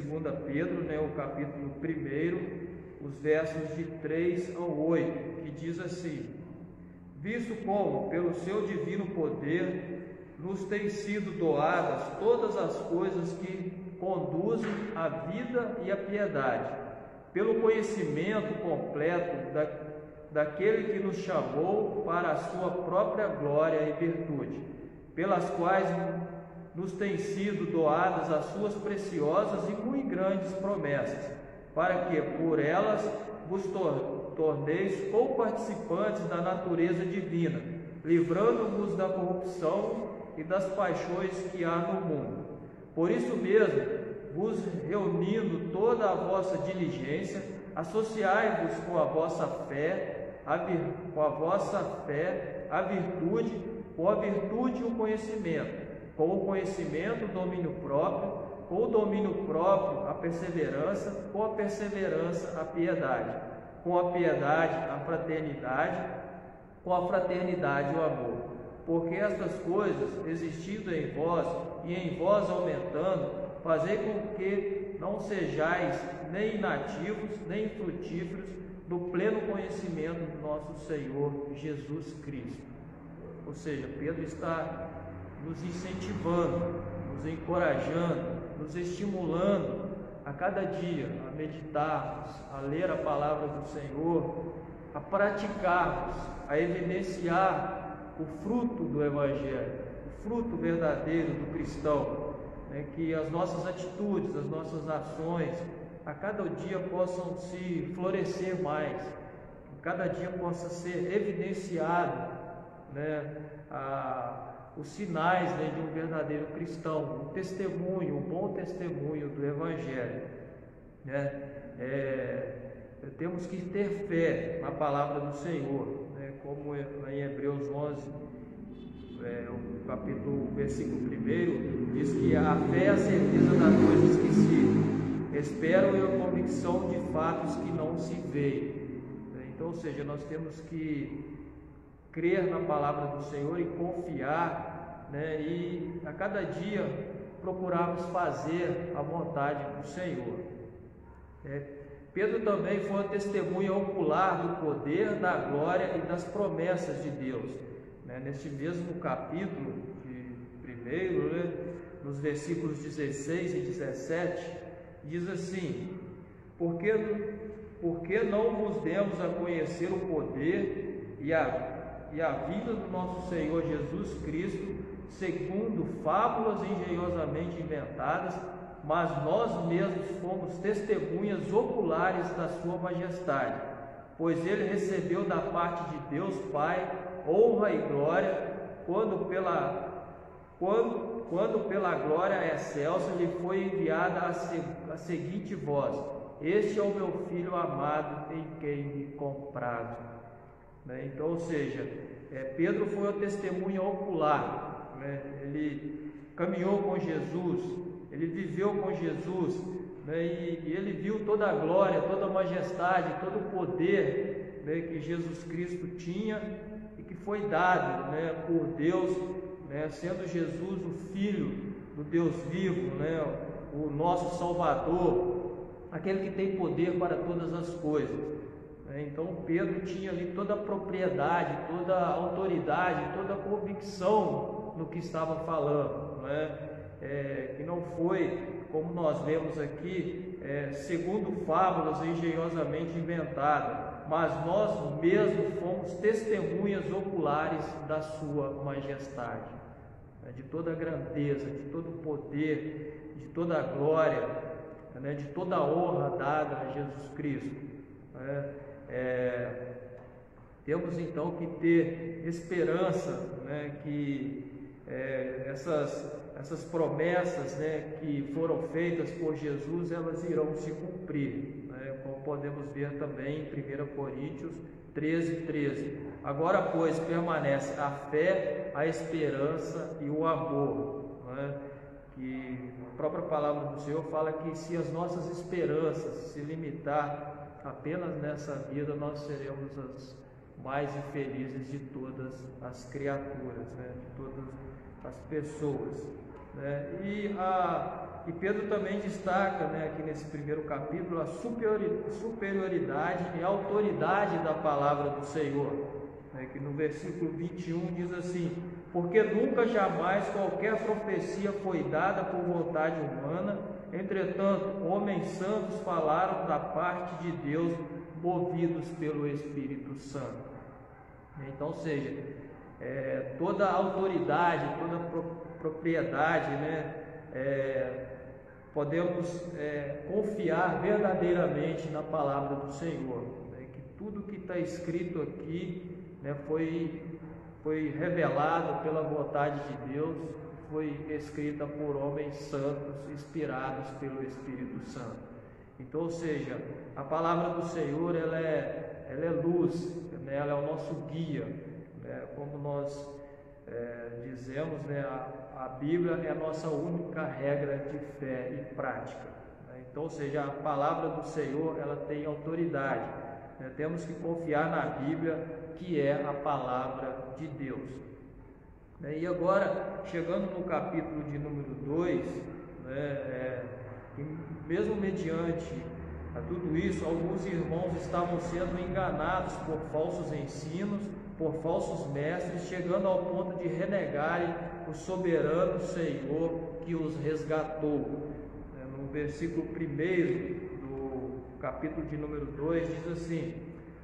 Pedro, o capítulo 1, os versos de 3 ao 8, que diz assim: visto como, pelo seu divino poder, nos têm sido doadas todas as coisas que conduzem à vida e à piedade, pelo conhecimento completo daquele que nos chamou para a sua própria glória e virtude, pelas quais nos têm sido doadas as suas preciosas e muito grandes promessas, para que por elas vos torneis co-participantes da natureza divina, livrando-vos da corrupção e das paixões que há no mundo. Por isso mesmo, vos reunindo toda a vossa diligência, associai-vos com a vossa fé, a virtude, com a virtude o conhecimento, com o conhecimento o domínio próprio, com o domínio próprio a perseverança, com a perseverança a piedade, com a piedade a fraternidade, com a fraternidade o amor. Porque estas coisas, existindo em vós e em vós aumentando, fazei com que não sejais nem inativos, nem infrutíferos do pleno conhecimento do nosso Senhor Jesus Cristo. Ou seja, Pedro está nos incentivando, nos encorajando, nos estimulando a cada dia a meditarmos, a ler a palavra do Senhor, a praticarmos, a evidenciar o fruto do Evangelho, o fruto verdadeiro do cristão, que as nossas atitudes, as nossas ações, a cada dia possam se florescer mais, que cada dia possa ser evidenciado os sinais de um verdadeiro cristão, um testemunho, um bom testemunho do Evangelho. Temos que ter fé na palavra do Senhor, como em Hebreus 11, o versículo 1, diz que a fé é a certeza das coisas que se esperam e a convicção de fatos que não se veem. Então, ou seja, nós temos que crer na palavra do Senhor e confiar, e a cada dia procurarmos fazer a vontade do Senhor. Pedro também foi uma testemunha ocular do poder, da glória e das promessas de Deus. Neste mesmo capítulo de 1, nos versículos 16 e 17, diz assim: porque não vos demos a conhecer o poder e a vida do nosso Senhor Jesus Cristo, segundo fábulas engenhosamente inventadas, mas nós mesmos fomos testemunhas oculares da sua majestade, pois ele recebeu da parte de Deus Pai honra e glória, quando pela glória excelsa lhe foi enviada a seguinte voz: este é o meu Filho amado, em quem me comprazo. Então, ou seja, Pedro foi uma testemunha ocular, ele caminhou com Jesus, ele viveu com Jesus, e ele viu toda a glória, toda a majestade, todo o poder que Jesus Cristo tinha e que foi dado por Deus, sendo Jesus o Filho do Deus vivo, o nosso Salvador, aquele que tem poder para todas as coisas. Então Pedro tinha ali toda a propriedade, toda a autoridade, toda a convicção no que estava falando, que não foi, como nós vemos aqui, segundo fábulas engenhosamente inventadas, mas nós mesmos fomos testemunhas oculares da sua majestade, de toda a grandeza, de todo o poder, de toda a glória, de toda a honra dada a Jesus Cristo. Temos então que ter esperança, que essas promessas, que foram feitas por Jesus, elas irão se cumprir, como podemos ver também em 1 Coríntios 13:13. Agora, pois, permanece a fé, a esperança e o amor, que a própria palavra do Senhor fala que se as nossas esperanças se limitar apenas nessa vida, nós seremos as mais infelizes de todas as criaturas, de todas as pessoas. E Pedro também destaca, aqui nesse primeiro capítulo, a superioridade e autoridade da palavra do Senhor, que no versículo 21 diz assim: porque nunca jamais qualquer profecia foi dada por vontade humana, entretanto, homens santos falaram da parte de Deus, movidos pelo Espírito Santo. Então, ou seja, toda a autoridade, toda a propriedade, podemos confiar verdadeiramente na palavra do Senhor, que tudo que está escrito aqui foi revelado pela vontade de Deus, foi escrita por homens santos, inspirados pelo Espírito Santo. Então, ou seja, a palavra do Senhor ela é luz, ela é o nosso guia, como nós dizemos, a Bíblia é a nossa única regra de fé e prática. Então, ou seja, a palavra do Senhor ela tem autoridade. Temos que confiar na Bíblia, que é a palavra de Deus. E agora, chegando no capítulo de número 2, mesmo mediante a tudo isso, alguns irmãos estavam sendo enganados por falsos ensinos, por falsos mestres, chegando ao ponto de renegarem o soberano Senhor que os resgatou. No versículo 1 do capítulo de número 2 diz assim: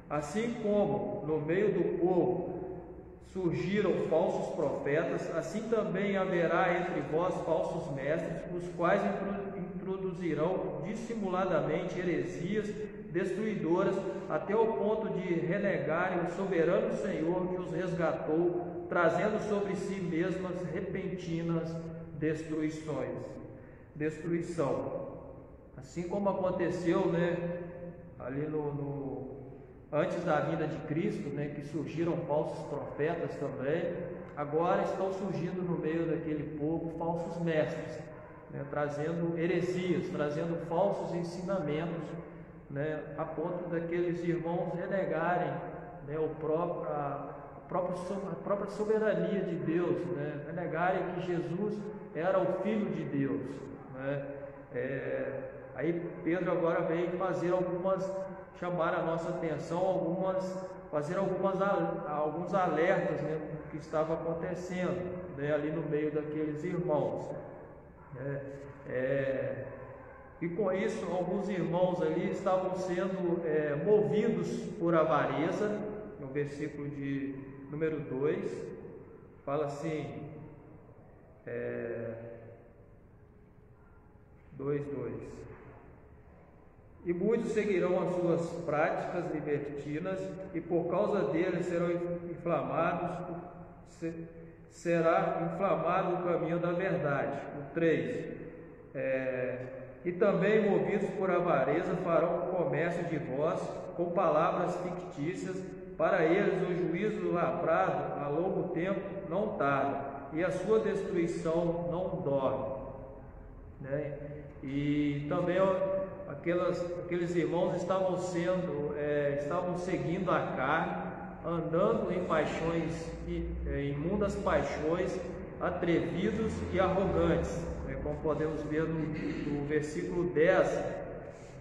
assim como no meio do povo surgiram falsos profetas, assim também haverá entre vós falsos mestres, os quais introduzirão dissimuladamente heresias destruidoras, até o ponto de renegarem o soberano Senhor que os resgatou, trazendo sobre si mesmas repentinas destruição. Assim como aconteceu, ali antes da vinda de Cristo, que surgiram falsos profetas também, agora estão surgindo no meio daquele povo falsos mestres, trazendo heresias, trazendo falsos ensinamentos, a ponto daqueles irmãos renegarem a própria soberania de Deus, renegarem que Jesus era o Filho de Deus. Aí Pedro agora vem chamar a nossa atenção, fazer alguns alertas do que estava acontecendo ali no meio daqueles irmãos. E com isso, alguns irmãos ali estavam sendo movidos por avareza. No versículo de número 2, fala assim, 2:2: e muitos seguirão as suas práticas libertinas, e por causa deles será inflamado o caminho da verdade. O 3: e também movidos por avareza farão comércio de vós com palavras fictícias, para eles o juízo lavrado a longo tempo não tarda, e a sua destruição não dorme. E também aqueles irmãos estavam seguindo a carne, andando em paixões, imundas paixões, atrevidos e arrogantes, como podemos ver no versículo 10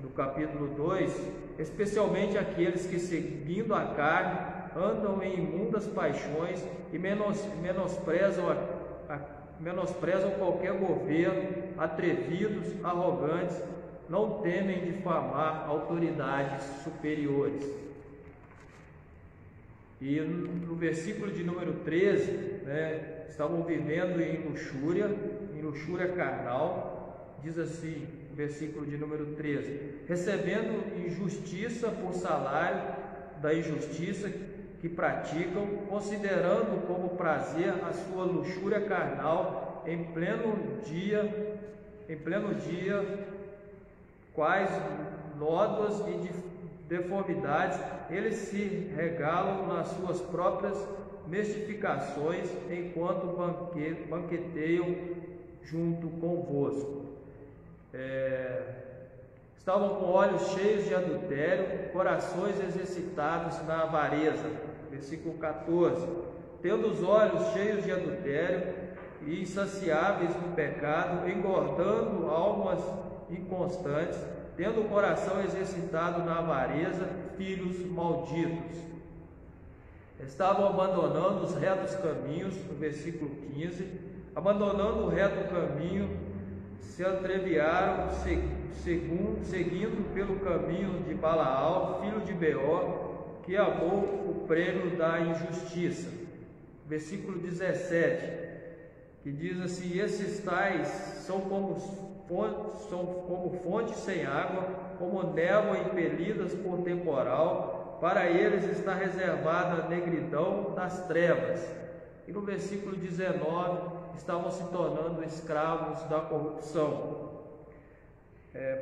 do capítulo 2, especialmente aqueles que, seguindo a carne, andam em imundas paixões e menosprezam qualquer governo, atrevidos, arrogantes, não temem difamar autoridades superiores. E no versículo de número 13, estavam vivendo em luxúria carnal, diz assim, versículo de número 13: recebendo injustiça por salário da injustiça que praticam, considerando como prazer a sua luxúria carnal em pleno dia, quais nódoas e deformidades, eles se regalam nas suas próprias mistificações, enquanto banqueteiam junto convosco. Estavam com olhos cheios de adultério, corações exercitados na avareza. Versículo 14: tendo os olhos cheios de adultério e insaciáveis no pecado, engordando almas inconstantes, tendo o coração exercitado na avareza, filhos malditos. Estavam abandonando os retos caminhos, no versículo 15, abandonando o reto caminho, se atreviaram seguindo pelo caminho de Balaal, filho de Beor, que amou o prêmio da injustiça. Versículo 17, que diz assim: esses tais são como fontes sem água, como névoa impelidas por temporal, para eles está reservada a negridão das trevas. E no versículo 19, estavam se tornando escravos da corrupção,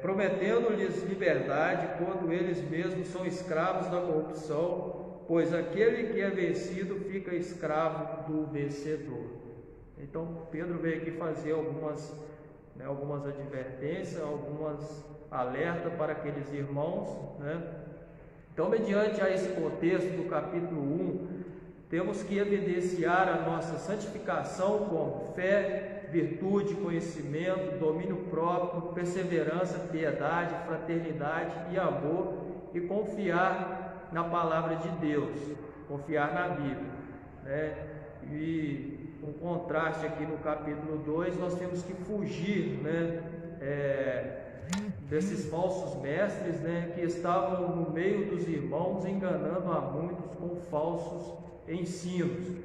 prometendo-lhes liberdade, quando eles mesmos são escravos da corrupção, pois aquele que é vencido fica escravo do vencedor. Então Pedro veio aqui fazer algumas advertências, algumas alertas para aqueles irmãos, né? Então, mediante a esse contexto do capítulo 1, temos que evidenciar a nossa santificação com fé, virtude, conhecimento, domínio próprio, perseverança, piedade, fraternidade e amor, e confiar na palavra de Deus, confiar na Bíblia, né? E um contraste aqui no capítulo 2, nós temos que fugir, né, desses falsos mestres, né, que estavam no meio dos irmãos, enganando a muitos com falsos ensinos.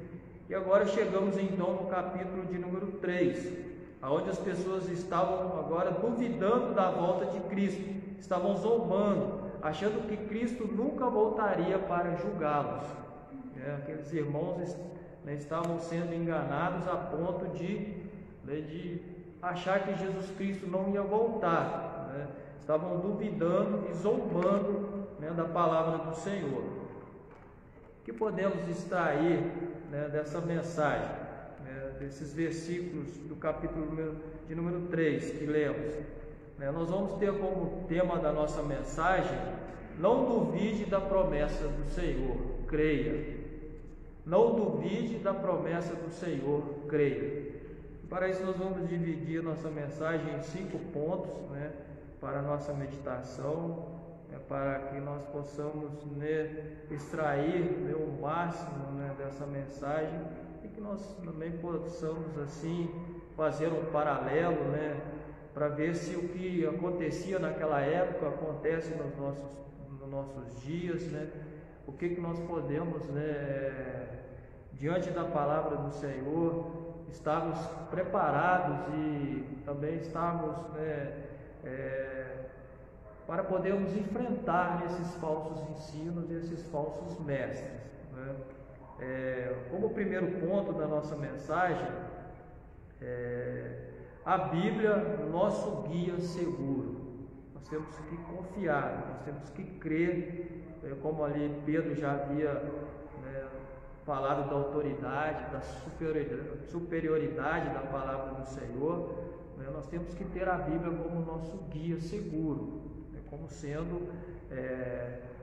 E agora chegamos então no capítulo de número 3, onde as pessoas estavam agora duvidando da volta de Cristo, estavam zombando, achando que Cristo nunca voltaria para julgá-los. Aqueles irmãos, né, estavam sendo enganados a ponto de achar que Jesus Cristo não ia voltar, né? Estavam duvidando e zombando, né, da palavra do Senhor. O que podemos extrair, né, dessa mensagem, né, desses versículos do capítulo de número 3 que lemos? Nós vamos ter como tema da nossa mensagem: não duvide da promessa do Senhor, creia. Não duvide da promessa do Senhor, creia. Para isso nós vamos dividir nossa mensagem em 5 pontos, né, para a nossa meditação, para que nós possamos, né, extrair, né, o máximo, né, dessa mensagem, e que nós também possamos assim fazer um paralelo, né, para ver se o que acontecia naquela época acontece nos nossos dias, né? O que nós podemos, né, diante da palavra do Senhor, estarmos preparados e também estarmos, né, para podermos enfrentar esses falsos ensinos e esses falsos mestres, né? Como primeiro ponto da nossa mensagem, a Bíblia, nosso guia seguro. Nós temos que confiar, nós temos que crer, como ali Pedro já havia, né, falado da autoridade, da superioridade da palavra do Senhor, né? Nós temos que ter a Bíblia como nosso guia seguro, né, como sendo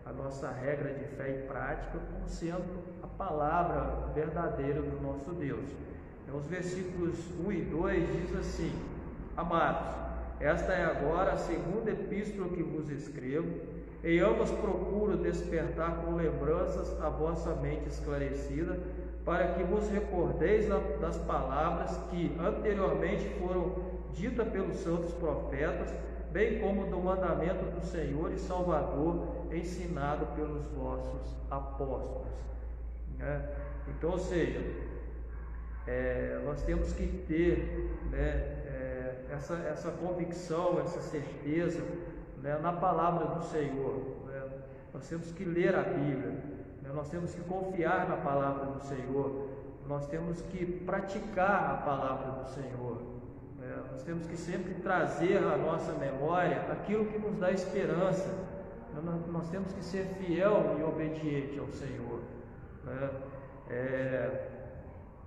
a nossa regra de fé e prática, como sendo a palavra verdadeira do nosso Deus. Os versículos 1 e 2 diz assim: amados, esta é agora a segunda epístola que vos escrevo. Em ambas procuro despertar com lembranças a vossa mente esclarecida, para que vos recordeis das palavras que anteriormente foram ditas pelos santos profetas, bem como do mandamento do Senhor e Salvador, ensinado pelos vossos apóstolos. Então, ou seja, nós temos que ter, né, essa convicção, essa certeza, né, na palavra do Senhor, né? Nós temos que ler a Bíblia, né? Nós temos que confiar na palavra do Senhor, nós temos que praticar a palavra do Senhor, né? Nós temos que sempre trazer à nossa memória aquilo que nos dá esperança. Nós temos que ser fiel e obediente ao Senhor, né?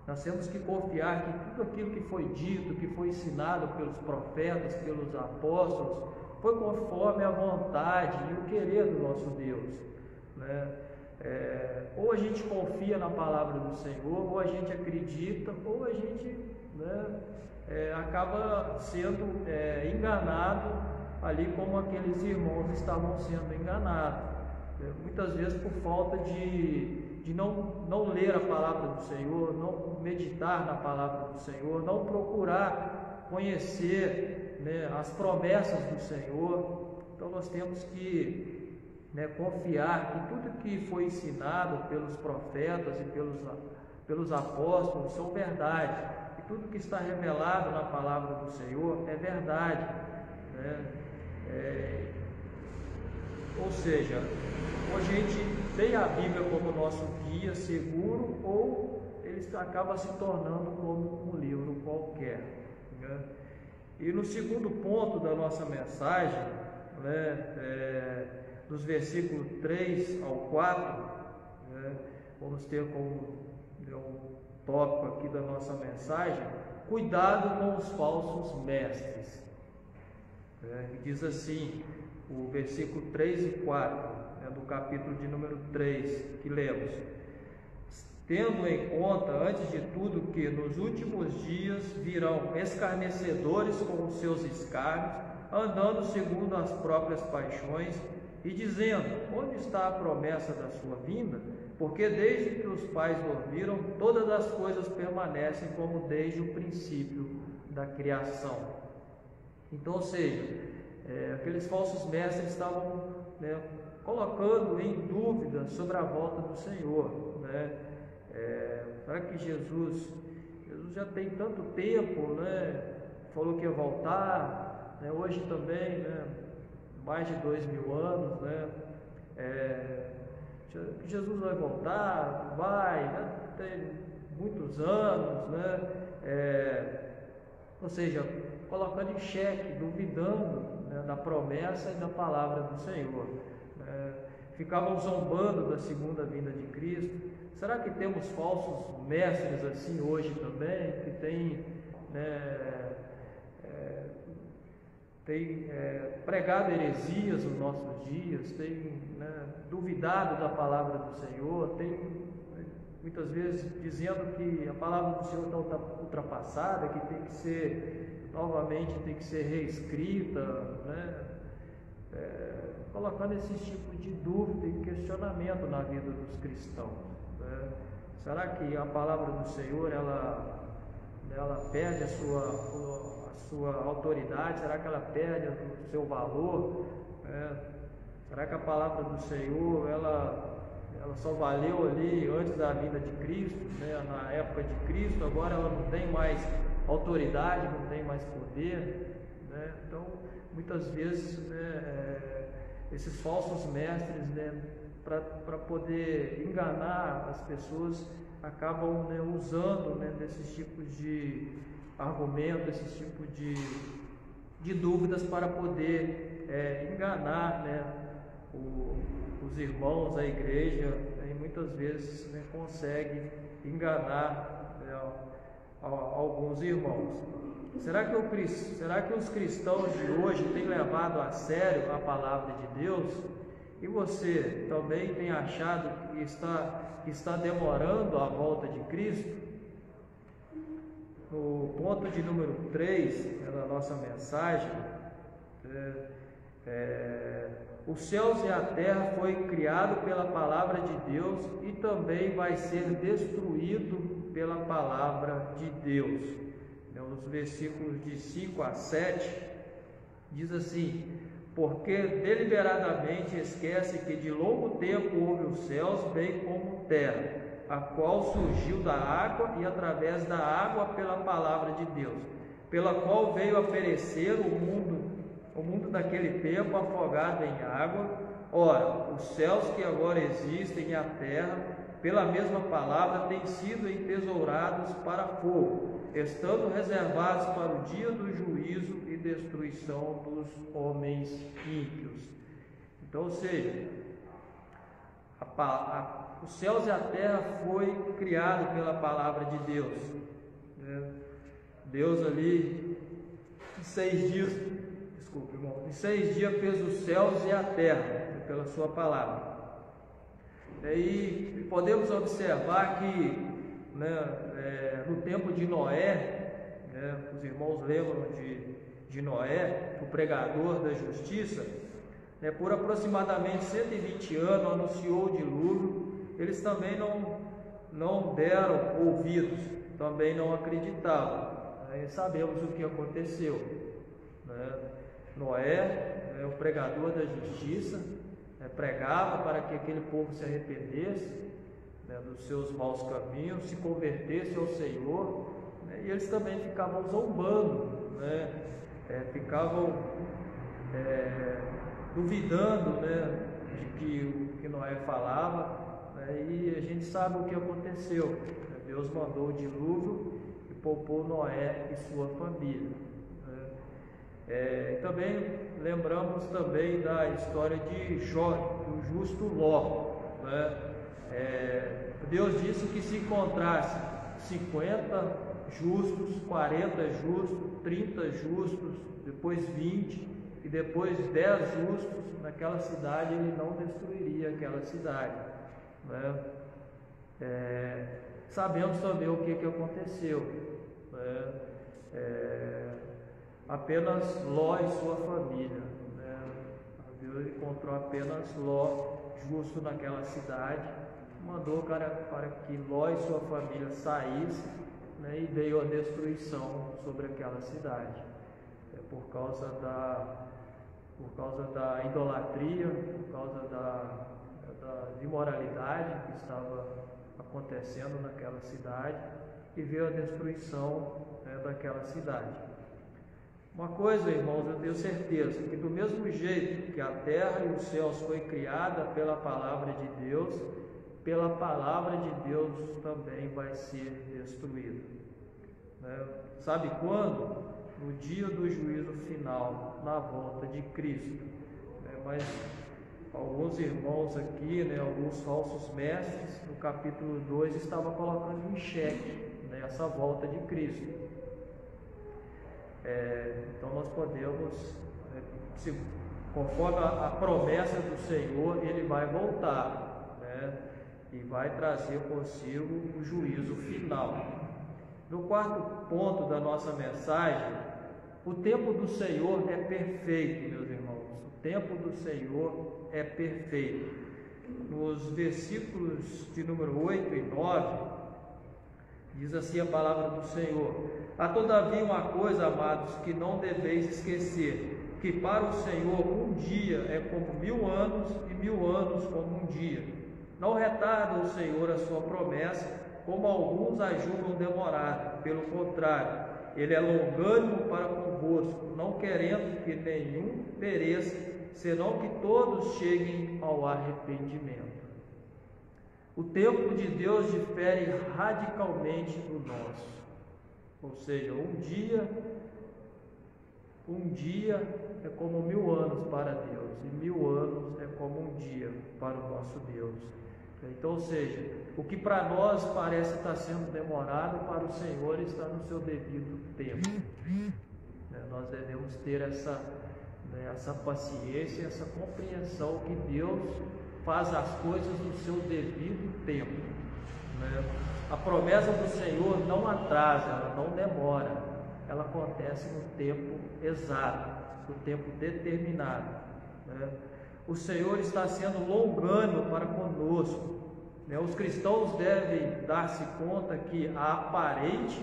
Nós temos que confiar que tudo aquilo que foi dito, que foi ensinado pelos profetas, pelos apóstolos, foi conforme a vontade e o querer do nosso Deus, né? ou a gente confia na palavra do Senhor, ou a gente acredita, ou a gente, né, acaba sendo enganado ali como aqueles irmãos estavam sendo enganados, muitas vezes por falta de não ler a palavra do Senhor, não meditar na palavra do Senhor, não procurar conhecer, né, as promessas do Senhor. Então nós temos que, né, confiar que tudo que foi ensinado pelos profetas e pelos apóstolos são verdade, e tudo que está revelado na palavra do Senhor é verdade, né? Ou seja, a gente tem a Bíblia como nosso guia seguro, ou ele acaba se tornando como um livro qualquer, né? E no segundo ponto da nossa mensagem, né, dos versículos 3 ao 4, né, vamos ter como um tópico aqui da nossa mensagem: cuidado com os falsos mestres. Diz assim, o versículo 3 e 4, né, do capítulo de número 3, que lemos: tendo em conta, antes de tudo, que nos últimos dias virão escarnecedores com os seus escárnios, andando segundo as próprias paixões, e dizendo: onde está a promessa da sua vinda? Porque desde que os pais dormiram, todas as coisas permanecem como desde o princípio da criação. Então, ou seja, aqueles falsos mestres estavam, né, colocando em dúvida sobre a volta do Senhor, né? Será que Jesus já tem tanto tempo, né, falou que ia voltar, né? Hoje também, né, mais de 2000 anos, né? Jesus vai voltar, já tem muitos anos, né? Ou seja, colocando em xeque, duvidando, né, da promessa e da palavra do Senhor. Ficavam zombando da segunda vinda de Cristo. Será que temos falsos mestres assim hoje também, que tem, né, pregado heresias nos nossos dias, tem, né, duvidado da palavra do Senhor, tem muitas vezes dizendo que a palavra do Senhor está ultrapassada, que tem que ser novamente, tem que ser reescrita, né? Colocando esse tipo de dúvida e questionamento na vida dos cristãos, né? Será que a palavra do Senhor ela perde a sua autoridade? Será que ela perde o seu valor? Será que a palavra do Senhor ela só valeu ali antes da vinda de Cristo, né? Na época de Cristo, agora ela não tem mais autoridade, não tem mais poder, né? Então, muitas vezes, né, esses falsos mestres, né, para poder enganar as pessoas, acabam, né, usando, né, desses tipos de argumentos, esses tipos de dúvidas para poder enganar, né, os irmãos, a igreja, né, e muitas vezes, né, consegue enganar, né, alguns irmãos. Será que os cristãos de hoje têm levado a sério a palavra de Deus? E você também tem achado que está demorando a volta de Cristo? No ponto de número 3 da nossa mensagem, os céus e a terra foi criado pela palavra de Deus e também vai ser destruído pela palavra de Deus. Nos versículos de 5 a 7, diz assim: porque deliberadamente esquece que de longo tempo houve os céus, bem como terra, a qual surgiu da água e através da água pela palavra de Deus, pela qual veio a perecer o mundo daquele tempo afogado em água. Ora, os céus que agora existem e a terra, pela mesma palavra, têm sido entesourados para fogo, estando reservados para o dia do juízo e destruição dos homens ímpios. Então, ou seja, os céus e a terra foi criado pela palavra de Deus, né? Deus ali em 6 dias, em 6 dias fez os céus e a terra, pela sua palavra. E podemos observar que, né, no tempo de Noé, né, os irmãos lembram de Noé, o pregador da justiça, né, por aproximadamente 120 anos anunciou o dilúvio. Eles também não deram ouvidos, também não acreditavam. Sabemos o que aconteceu, né? Noé, o pregador da justiça, pregava para que aquele povo se arrependesse, né, dos seus maus caminhos, se convertesse ao Senhor, né, e eles também ficavam zombando, né, ficavam duvidando, né, de que o que Noé falava, né, e a gente sabe o que aconteceu, né? Deus mandou o dilúvio e poupou Noé e sua família, né? Também lembramos também da história de Jó, do justo Ló, né? Deus disse que se encontrasse 50 justos, 40 justos, 30 justos, depois 20 e depois 10 justos naquela cidade, ele não destruiria aquela cidade, né? Sabemos também o que aconteceu, né? Apenas Ló e sua família, né? Deus encontrou apenas Ló justo naquela cidade, mandou para que Ló e sua família saíssem, né? E veio a destruição sobre aquela cidade, por causa da idolatria, por causa da imoralidade que estava acontecendo naquela cidade, e veio a destruição, né, daquela cidade. Uma coisa, irmãos, eu tenho certeza, que do mesmo jeito que a terra e os céus foi criada pela palavra de Deus, pela palavra de Deus também vai ser destruída, né? Sabe quando? No dia do juízo final, na volta de Cristo, né? Mas alguns irmãos aqui, né, alguns falsos mestres, no capítulo 2, estavam colocando em xeque, né, essa volta de Cristo. Então nós podemos, conforme a promessa do Senhor, Ele vai voltar, né, e vai trazer consigo o juízo final. No quarto ponto da nossa mensagem, o tempo do Senhor é perfeito, meus irmãos. O tempo do Senhor é perfeito. Nos versículos de número 8 e 9, diz assim a palavra do Senhor: há todavia uma coisa, amados, que não deveis esquecer, que para o Senhor um dia é como 1000 anos, e 1000 anos como um dia. Não retarda o Senhor a sua promessa, como alguns a julgam demorada. Pelo contrário, Ele é longânimo para convosco, não querendo que nenhum pereça, senão que todos cheguem ao arrependimento. O tempo de Deus difere radicalmente do nosso. Ou seja, um dia é como 1000 anos para Deus, e 1000 anos é como um dia para o nosso Deus. Então, ou seja, o que para nós parece estar sendo demorado, para o Senhor está no seu devido tempo. Nós devemos ter essa paciência, essa compreensão que Deus faz as coisas no seu devido tempo, né? A promessa do Senhor não atrasa, ela não demora, ela acontece no tempo exato, no tempo determinado, né? O Senhor está sendo longânimo para conosco, né? Os cristãos devem dar-se conta que a aparente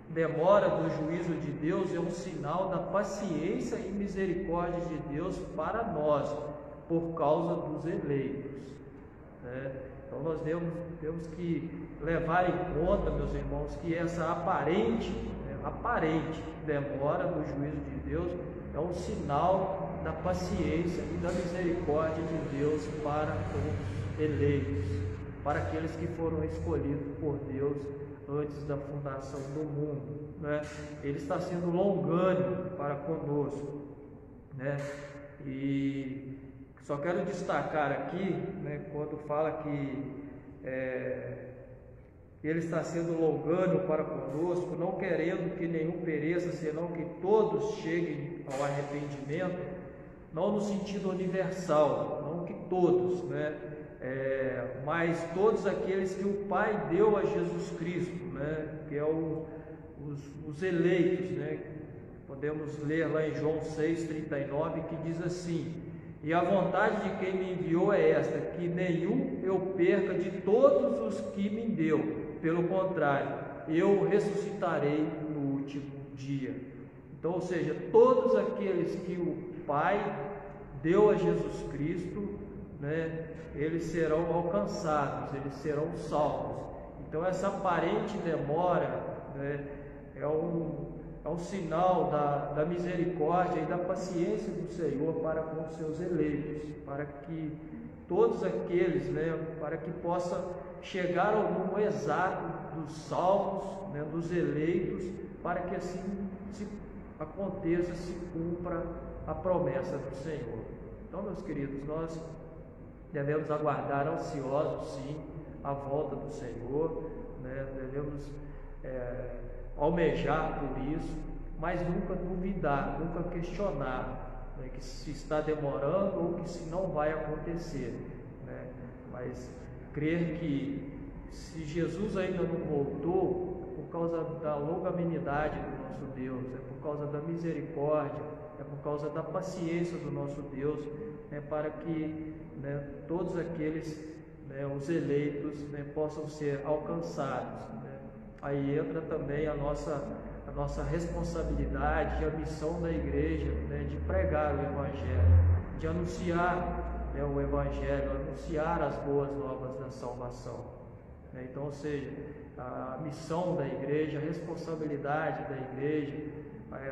demora do juízo de Deus é um sinal da paciência e misericórdia de Deus para nós, por causa dos eleitos, né? Então nós temos que levar em conta, meus irmãos, que essa aparente demora do juízo de Deus é um sinal da paciência e da misericórdia de Deus para os eleitos, para aqueles que foram escolhidos por Deus antes da fundação do mundo, né? Ele está sendo longânimo para conosco, né? E só quero destacar aqui, né, quando fala que Ele está sendo longânimo para conosco, não querendo que nenhum pereça, senão que todos cheguem ao arrependimento, não no sentido universal, não que todos, né? mas todos aqueles que o Pai deu a Jesus Cristo, né? Que é os eleitos, né? Podemos ler lá em João 6,39, que diz assim: e a vontade de quem me enviou é esta, que nenhum eu perca de todos os que me deu, pelo contrário, eu ressuscitarei no último dia. Então, ou seja, todos aqueles que o Pai deu a Jesus Cristo, né, eles serão alcançados, eles serão salvos. Então, essa aparente demora, né, é um sinal da misericórdia e da paciência do Senhor para com os seus eleitos, para que todos aqueles, né, para que possa chegar ao número exato dos salvos, né, dos eleitos, para que assim se aconteça, se cumpra a promessa do Senhor. Então, meus queridos, nós devemos aguardar ansiosos, sim, a volta do Senhor, né? Devemos almejar por isso, mas nunca duvidar, nunca questionar, né, que se está demorando ou que se não vai acontecer, né? Mas crer que se Jesus ainda não voltou, por causa da longanimidade do nosso Deus, é por causa da misericórdia, é por causa da paciência do nosso Deus, né, para que, né, todos aqueles, né, os eleitos, né, possam ser alcançados, né? Aí entra também a nossa responsabilidade e a missão da igreja, né, de pregar o Evangelho, de anunciar, né, o Evangelho, anunciar as boas novas da salvação, né? Então, ou seja, a missão da igreja, a responsabilidade da igreja,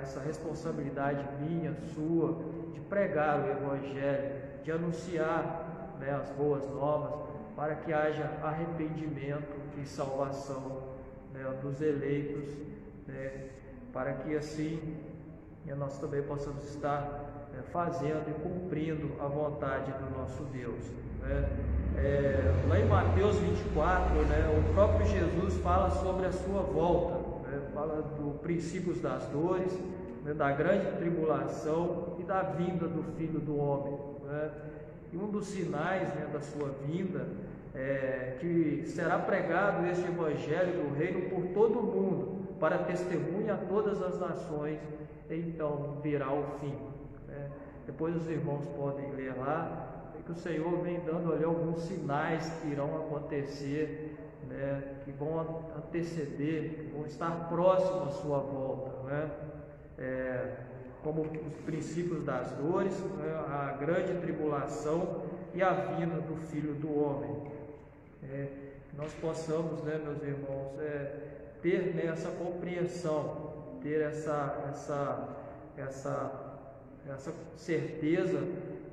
essa responsabilidade minha, sua, de pregar o Evangelho, de anunciar, né, as boas novas, para que haja arrependimento e salvação, né, dos eleitos, né, para que assim nós também possamos estar, né, fazendo e cumprindo a vontade do nosso Deus, né? Lá em Mateus 24, né, o próprio Jesus fala sobre a sua volta, né, fala dos princípios das dores, né, da grande tribulação e da vinda do Filho do Homem, né? E um dos sinais, né, da sua vinda que será pregado este Evangelho do Reino por todo o mundo, para testemunha a todas as nações, então virá o fim, né? Depois os irmãos podem ler lá, que o Senhor vem dando ali alguns sinais que irão acontecer, né, que vão anteceder, que vão estar próximos à sua volta, né? Como os princípios das dores, né, a grande tribulação e a vinda do Filho do Homem. Que nós possamos, né, meus irmãos, ter, né, essa compreensão, ter essa certeza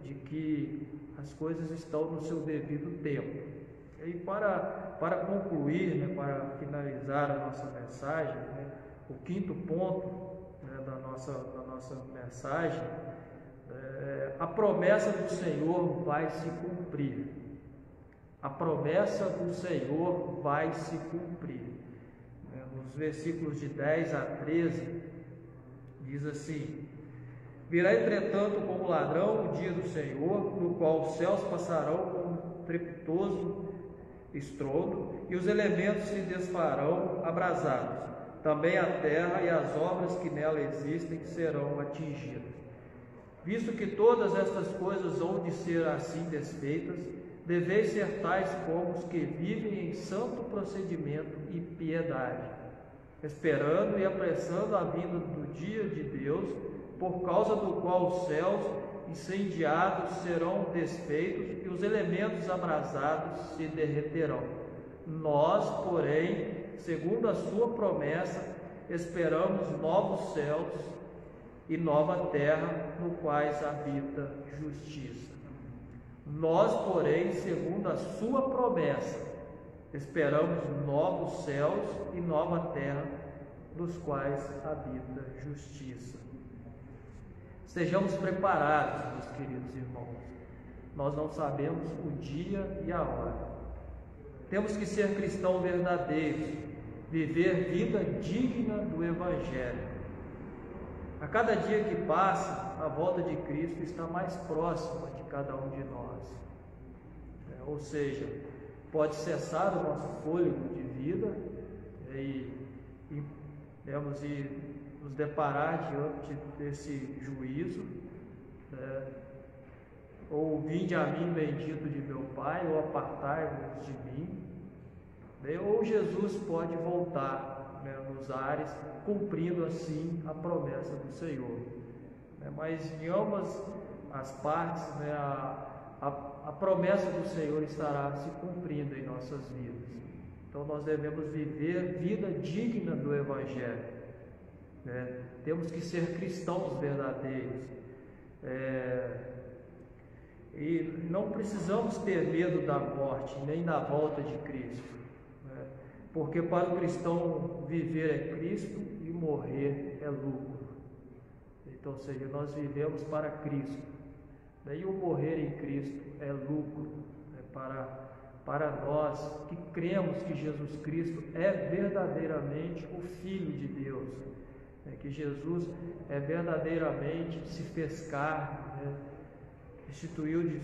de que as coisas estão no seu devido tempo. E para concluir, né, para finalizar a nossa mensagem, né, o quinto ponto, né, da nossa mensagem, a promessa do Senhor vai se cumprir. A promessa do Senhor vai se cumprir. Nos versículos de 10 a 13, diz assim: virá entretanto como ladrão o dia do Senhor, no qual os céus passarão com um trepitoso estrondo, e os elementos se desfarão abrasados. Também a terra e as obras que nela existem serão atingidas. Visto que todas estas coisas hão de ser assim desfeitas, deveis ser tais como os que vivem em santo procedimento e piedade, esperando e apressando a vinda do dia de Deus, por causa do qual os céus incendiados serão desfeitos e os elementos abrasados se derreterão. Nós, porém, segundo a sua promessa, esperamos novos céus e nova terra, no quais habita justiça. Nós, porém, segundo a sua promessa, esperamos novos céus e nova terra, nos quais habita justiça. Estejamos preparados, meus queridos irmãos. Nós não sabemos o dia e a hora. Temos que ser cristãos verdadeiros, viver vida digna do Evangelho. A cada dia que passa, a volta de Cristo está mais próxima de cada um de nós. ou seja, pode cessar o nosso fôlego de vida e nos deparar diante desse juízo, né? Ou vinde a mim, bendito de meu Pai, ou apartai-vos de mim, né? Ou Jesus pode voltar, né, nos ares, cumprindo assim a promessa do Senhor, né? Mas em ambas as partes, né, a promessa do Senhor estará se cumprindo em nossas vidas. Então nós devemos viver vida digna do Evangelho, né? Temos que ser cristãos verdadeiros, e não precisamos ter medo da morte, nem da volta de Cristo, né? Porque para o cristão viver é Cristo e morrer é lucro. Então, ou seja, nós vivemos para Cristo, né? E o morrer em Cristo é lucro, né? Para nós que cremos que Jesus Cristo é verdadeiramente o Filho de Deus, né? Que Jesus verdadeiramente se fez carne, né? Instituiu de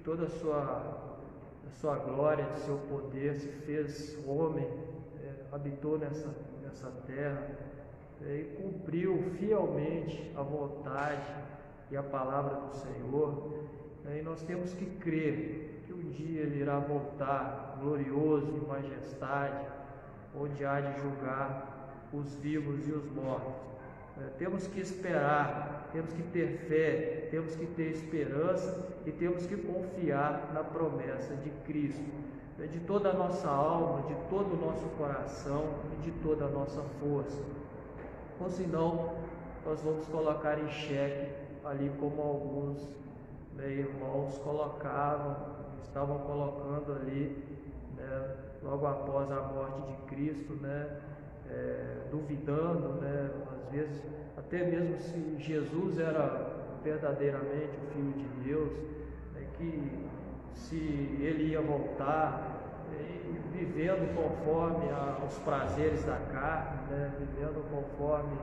toda a sua glória, de seu poder, se fez homem, habitou nessa terra, e cumpriu fielmente a vontade e a palavra do Senhor, e nós temos que crer que um dia Ele irá voltar glorioso em majestade, onde há de julgar os vivos e os mortos. Temos que esperar, temos que ter fé, temos que ter esperança e temos que confiar na promessa de Cristo, de toda a nossa alma, de todo o nosso coração e de toda a nossa força. Ou senão, nós vamos colocar em xeque, ali como alguns, né, irmãos estavam colocando ali, né, logo após a morte de Cristo, né, duvidando, né, às vezes até mesmo se Jesus era verdadeiramente o Filho de Deus, né, que se Ele ia voltar, vivendo conforme os prazeres da carne, né, vivendo conforme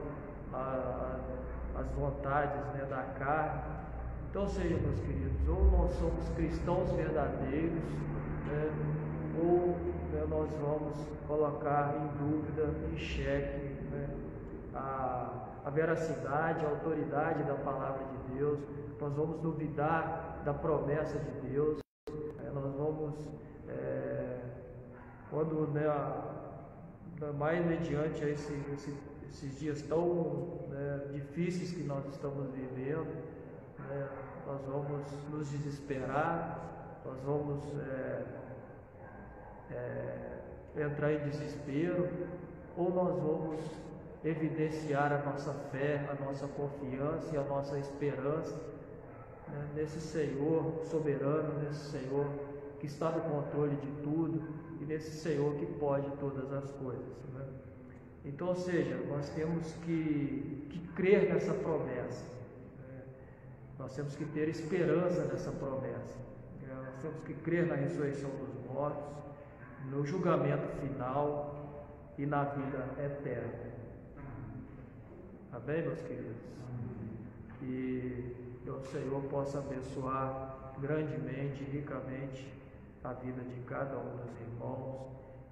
as vontades, né, da carne. Então, seja, meus queridos, ou nós somos cristãos verdadeiros, né, ou, né, nós vamos colocar em dúvida, em xeque, né, a veracidade, a autoridade da palavra de Deus. Nós vamos duvidar da promessa de Deus, nós vamos, quando, né, mais mediante esses dias tão, né, difíceis que nós estamos vivendo, né, nós vamos nos desesperar, nós vamos entrar em desespero, ou nós vamos evidenciar a nossa fé, a nossa confiança e a nossa esperança, né, nesse Senhor soberano, nesse Senhor que está no controle de tudo e nesse Senhor que pode todas as coisas, né? Então, ou seja, nós temos que crer nessa promessa, né? Nós temos que ter esperança nessa promessa, né? Nós temos que crer na ressurreição dos mortos, no julgamento final e na vida eterna. Amém, meus queridos? Que o Senhor possa abençoar grandemente, ricamente a vida de cada um dos irmãos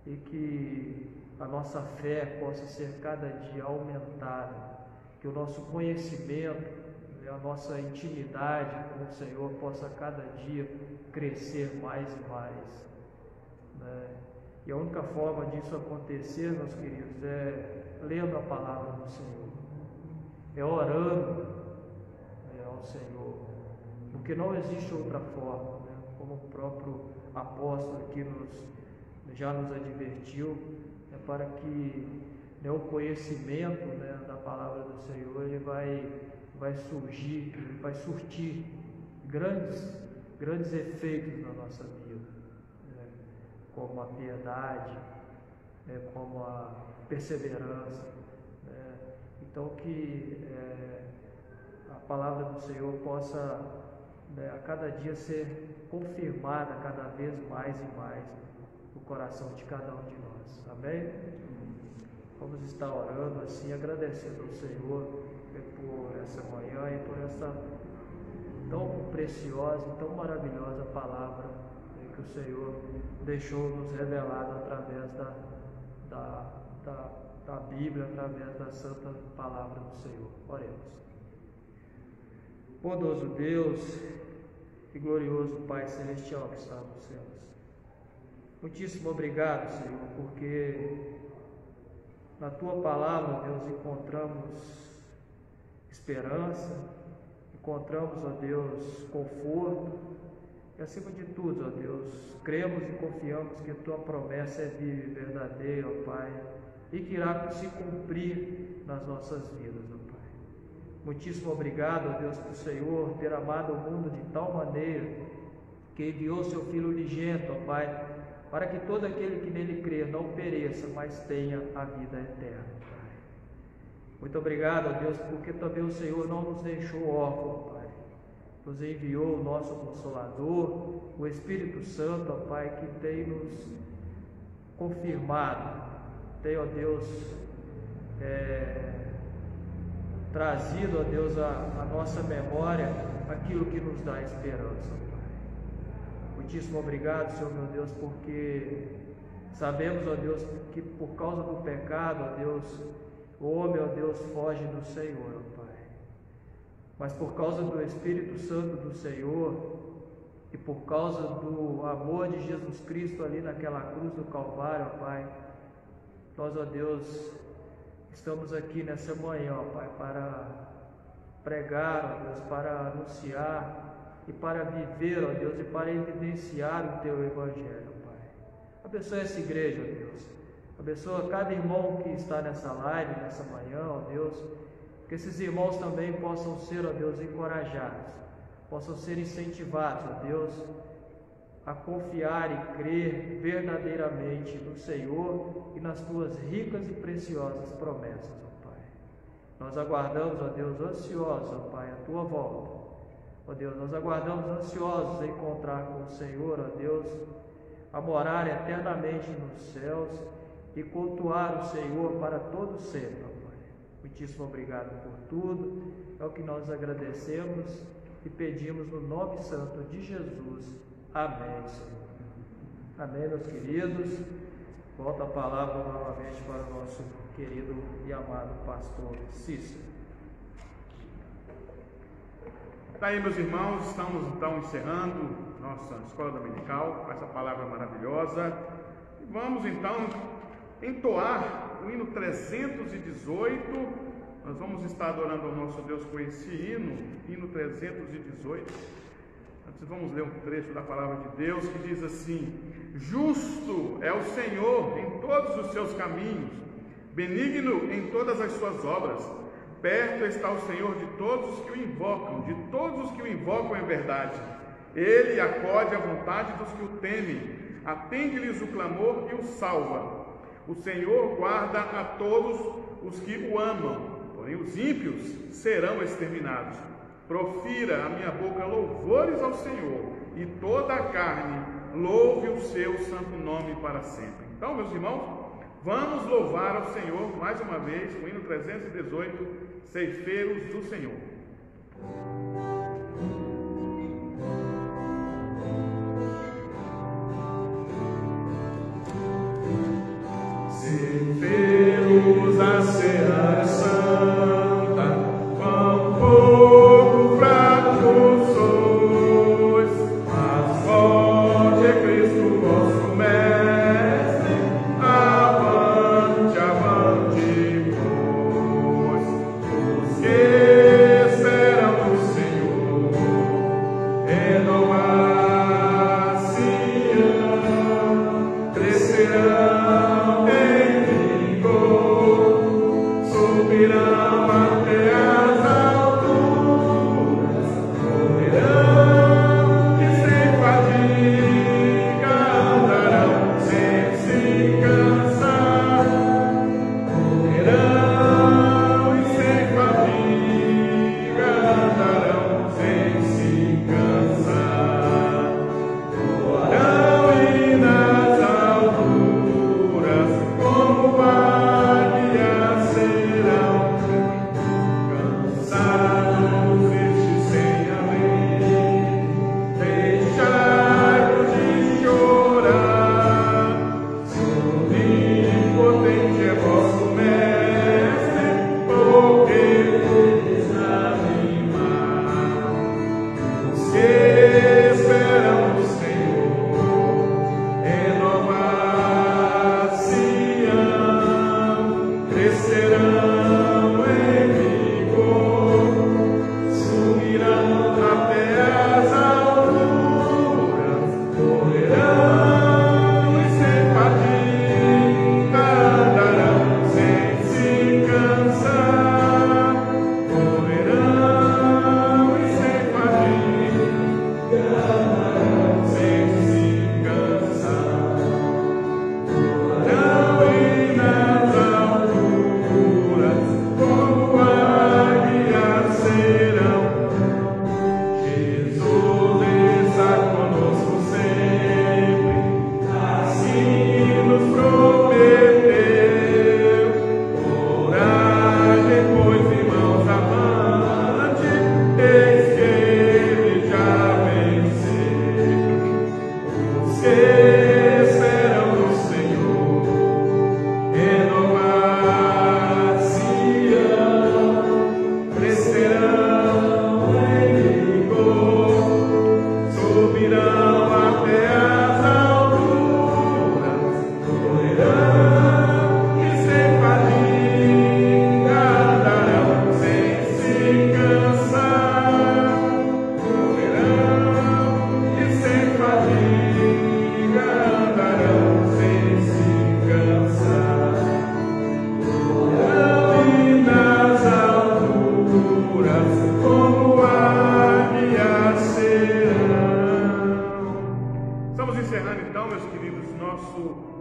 e que a nossa fé possa ser cada dia aumentada, que o nosso conhecimento, a nossa intimidade com o Senhor possa cada dia crescer mais e mais, né? E a única forma disso acontecer, meus queridos, é lendo a palavra do Senhor, é orando, né, ao Senhor, porque não existe outra forma, né? Como o próprio apóstolo aqui já nos advertiu, é para que, né, o conhecimento, né, da palavra do Senhor ele vai surgir, ele vai surtir grandes efeitos na nossa vida, né, como a piedade, né, como a perseverança, né? Então que a palavra do Senhor possa, né, a cada dia ser confirmada cada vez mais e mais no coração de cada um de nós. Amém? Vamos estar orando assim, agradecendo ao Senhor por essa manhã e por essa tão preciosa e tão maravilhosa palavra que que o Senhor deixou nos revelado através da Bíblia, através da santa palavra do Senhor. Oremos. Bondoso Deus e glorioso Pai Celestial que está nos céus, muitíssimo obrigado, Senhor, porque na Tua palavra, Deus, encontramos esperança, encontramos, ó Deus, conforto e, acima de tudo, ó Deus, cremos e confiamos que Tua promessa é viva e verdadeira, ó Pai, e que irá se cumprir nas nossas vidas, ó Pai. Muitíssimo obrigado, ó Deus, por o Senhor ter amado o mundo de tal maneira que enviou Seu Filho unigênito, ó Pai, para que todo aquele que nele crer não pereça, mas tenha a vida eterna, Pai. Muito obrigado, ó Deus, porque também o Senhor não nos deixou órfãos, Pai. Nos enviou o nosso Consolador, o Espírito Santo, ó Pai, que tem nos confirmado, tem, ó Deus, trazido, ó Deus, a nossa memória aquilo que nos dá esperança, Pai. Muitíssimo obrigado, Senhor meu Deus, porque sabemos, ó Deus, que por causa do pecado, ó Deus, o homem, ó Deus, foge do Senhor, ó Pai. Mas por causa do Espírito Santo do Senhor e por causa do amor de Jesus Cristo ali naquela cruz do Calvário, ó Pai, nós, ó Deus, estamos aqui nessa manhã, ó Pai, para pregar, ó Deus, para anunciar e para viver, ó Deus, e para evidenciar o Teu Evangelho, ó Pai. Abençoa essa igreja, ó Deus. Abençoa cada irmão que está nessa live, nessa manhã, ó Deus. Que esses irmãos também possam ser, ó Deus, encorajados, possam ser incentivados, ó Deus, a confiar e crer verdadeiramente no Senhor e nas Tuas ricas e preciosas promessas, ó Pai. Nós aguardamos, ó Deus, ansiosos, ó Pai, a Tua volta. Ó Deus, nós aguardamos ansiosos a encontrar com o Senhor, ó Deus, a morar eternamente nos céus e cultuar o Senhor para todo sempre, ó Pai. Muitíssimo obrigado por tudo, é o que nós agradecemos e pedimos no nome santo de Jesus. Amém, Senhor. Amém, meus queridos. Volta a palavra novamente para o nosso querido e amado pastor Cícero. Tá aí, meus irmãos, estamos então encerrando nossa escola dominical com essa palavra maravilhosa. Vamos então entoar o hino 318. Nós vamos estar adorando ao nosso Deus com esse hino 318. Antes vamos ler um trecho da palavra de Deus que diz assim: justo é o Senhor em todos os seus caminhos, benigno em todas as suas obras. Perto está o Senhor de todos os que o invocam, de todos os que o invocam em verdade. Ele acode à vontade dos que o temem, atende-lhes o clamor e o salva. O Senhor guarda a todos os que o amam, porém os ímpios serão exterminados. Profira a minha boca louvores ao Senhor, e toda a carne louve o seu santo nome para sempre. Então, meus irmãos, vamos louvar ao Senhor mais uma vez, o hino 318, Ceifeiros do Senhor. Ceifeiros a serra santa, quão pouco fracos sois, mas forte é Cristo vosso mestre, avante, avante, pois, os que esperam no Senhor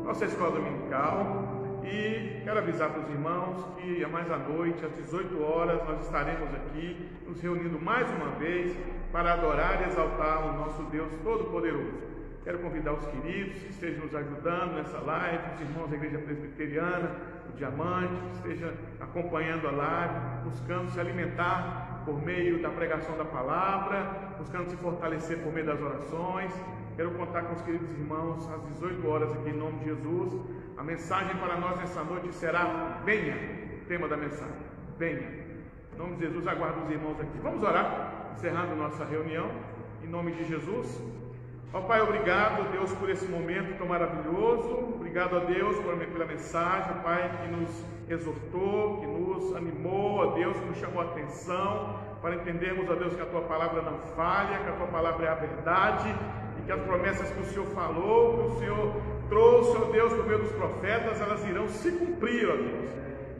nossa escola dominical. E quero avisar para os irmãos que mais à noite, às 18 horas, nós estaremos aqui nos reunindo mais uma vez para adorar e exaltar o nosso Deus Todo-Poderoso. Quero convidar os queridos que estejam nos ajudando nessa live, os irmãos da Igreja Presbiteriana, o Diamante, que estejam acompanhando a live, buscando se alimentar por meio da pregação da palavra, buscando se fortalecer por meio das orações. Quero contar com os queridos irmãos às 18 horas aqui em nome de Jesus. A mensagem para nós nessa noite será: venha. O tema da mensagem: venha. Em nome de Jesus, aguardo os irmãos aqui. Vamos orar, encerrando nossa reunião, em nome de Jesus. Ó Pai, obrigado, Deus, por esse momento tão maravilhoso. Obrigado a Deus pela mensagem, Pai, que nos exortou, que nos animou, ó Deus, que nos chamou a atenção, para entendermos, ó Deus, que a Tua palavra não falha, que a Tua palavra é a verdade, e que as promessas que o Senhor falou, que o Senhor trouxe, ó Deus, por meio dos profetas, elas irão se cumprir, ó Deus.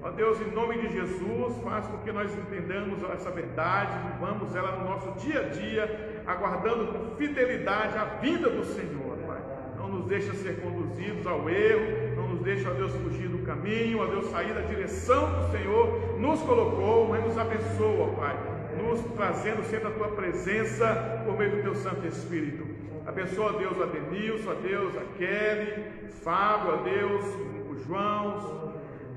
Ó Deus, em nome de Jesus, faz com que nós entendamos essa verdade, vivamos ela no nosso dia a dia, aguardando com fidelidade a vinda do Senhor, Pai. Não nos deixa ser conduzidos ao erro, não nos deixa, ó Deus, fugir do caminho, ó Deus, sair da direção que o Senhor nos colocou, mas nos abençoa, Pai, nos trazendo sempre a Tua presença por meio do Teu Santo Espírito. Abençoa, ó Deus, a Denilson, ó Deus, a Kelly, Fábio, ó Deus, o João, o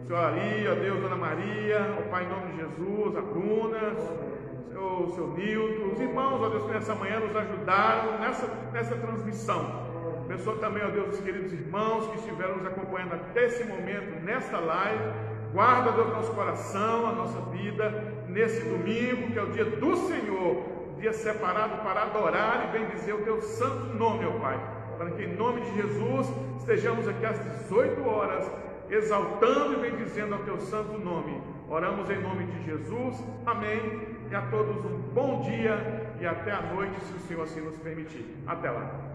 Senhor Ari, ó Deus, Dona Maria, ó Pai, em nome de Jesus, a Bruna, o seu Nilton, os irmãos, ó Deus, que nessa manhã nos ajudaram nessa transmissão. Abençoa também, ó Deus, os queridos irmãos que estiveram nos acompanhando até esse momento, nesta live. Guarda, ó Deus, nosso coração, a nossa vida, nesse domingo, que é o dia do Senhor, dia separado para adorar e bendizer o Teu santo nome, ó Pai, para que em nome de Jesus estejamos aqui às 18 horas, exaltando e bendizendo ao Teu santo nome. Oramos em nome de Jesus, amém, e a todos um bom dia e até a noite, se o Senhor assim nos permitir. Até lá.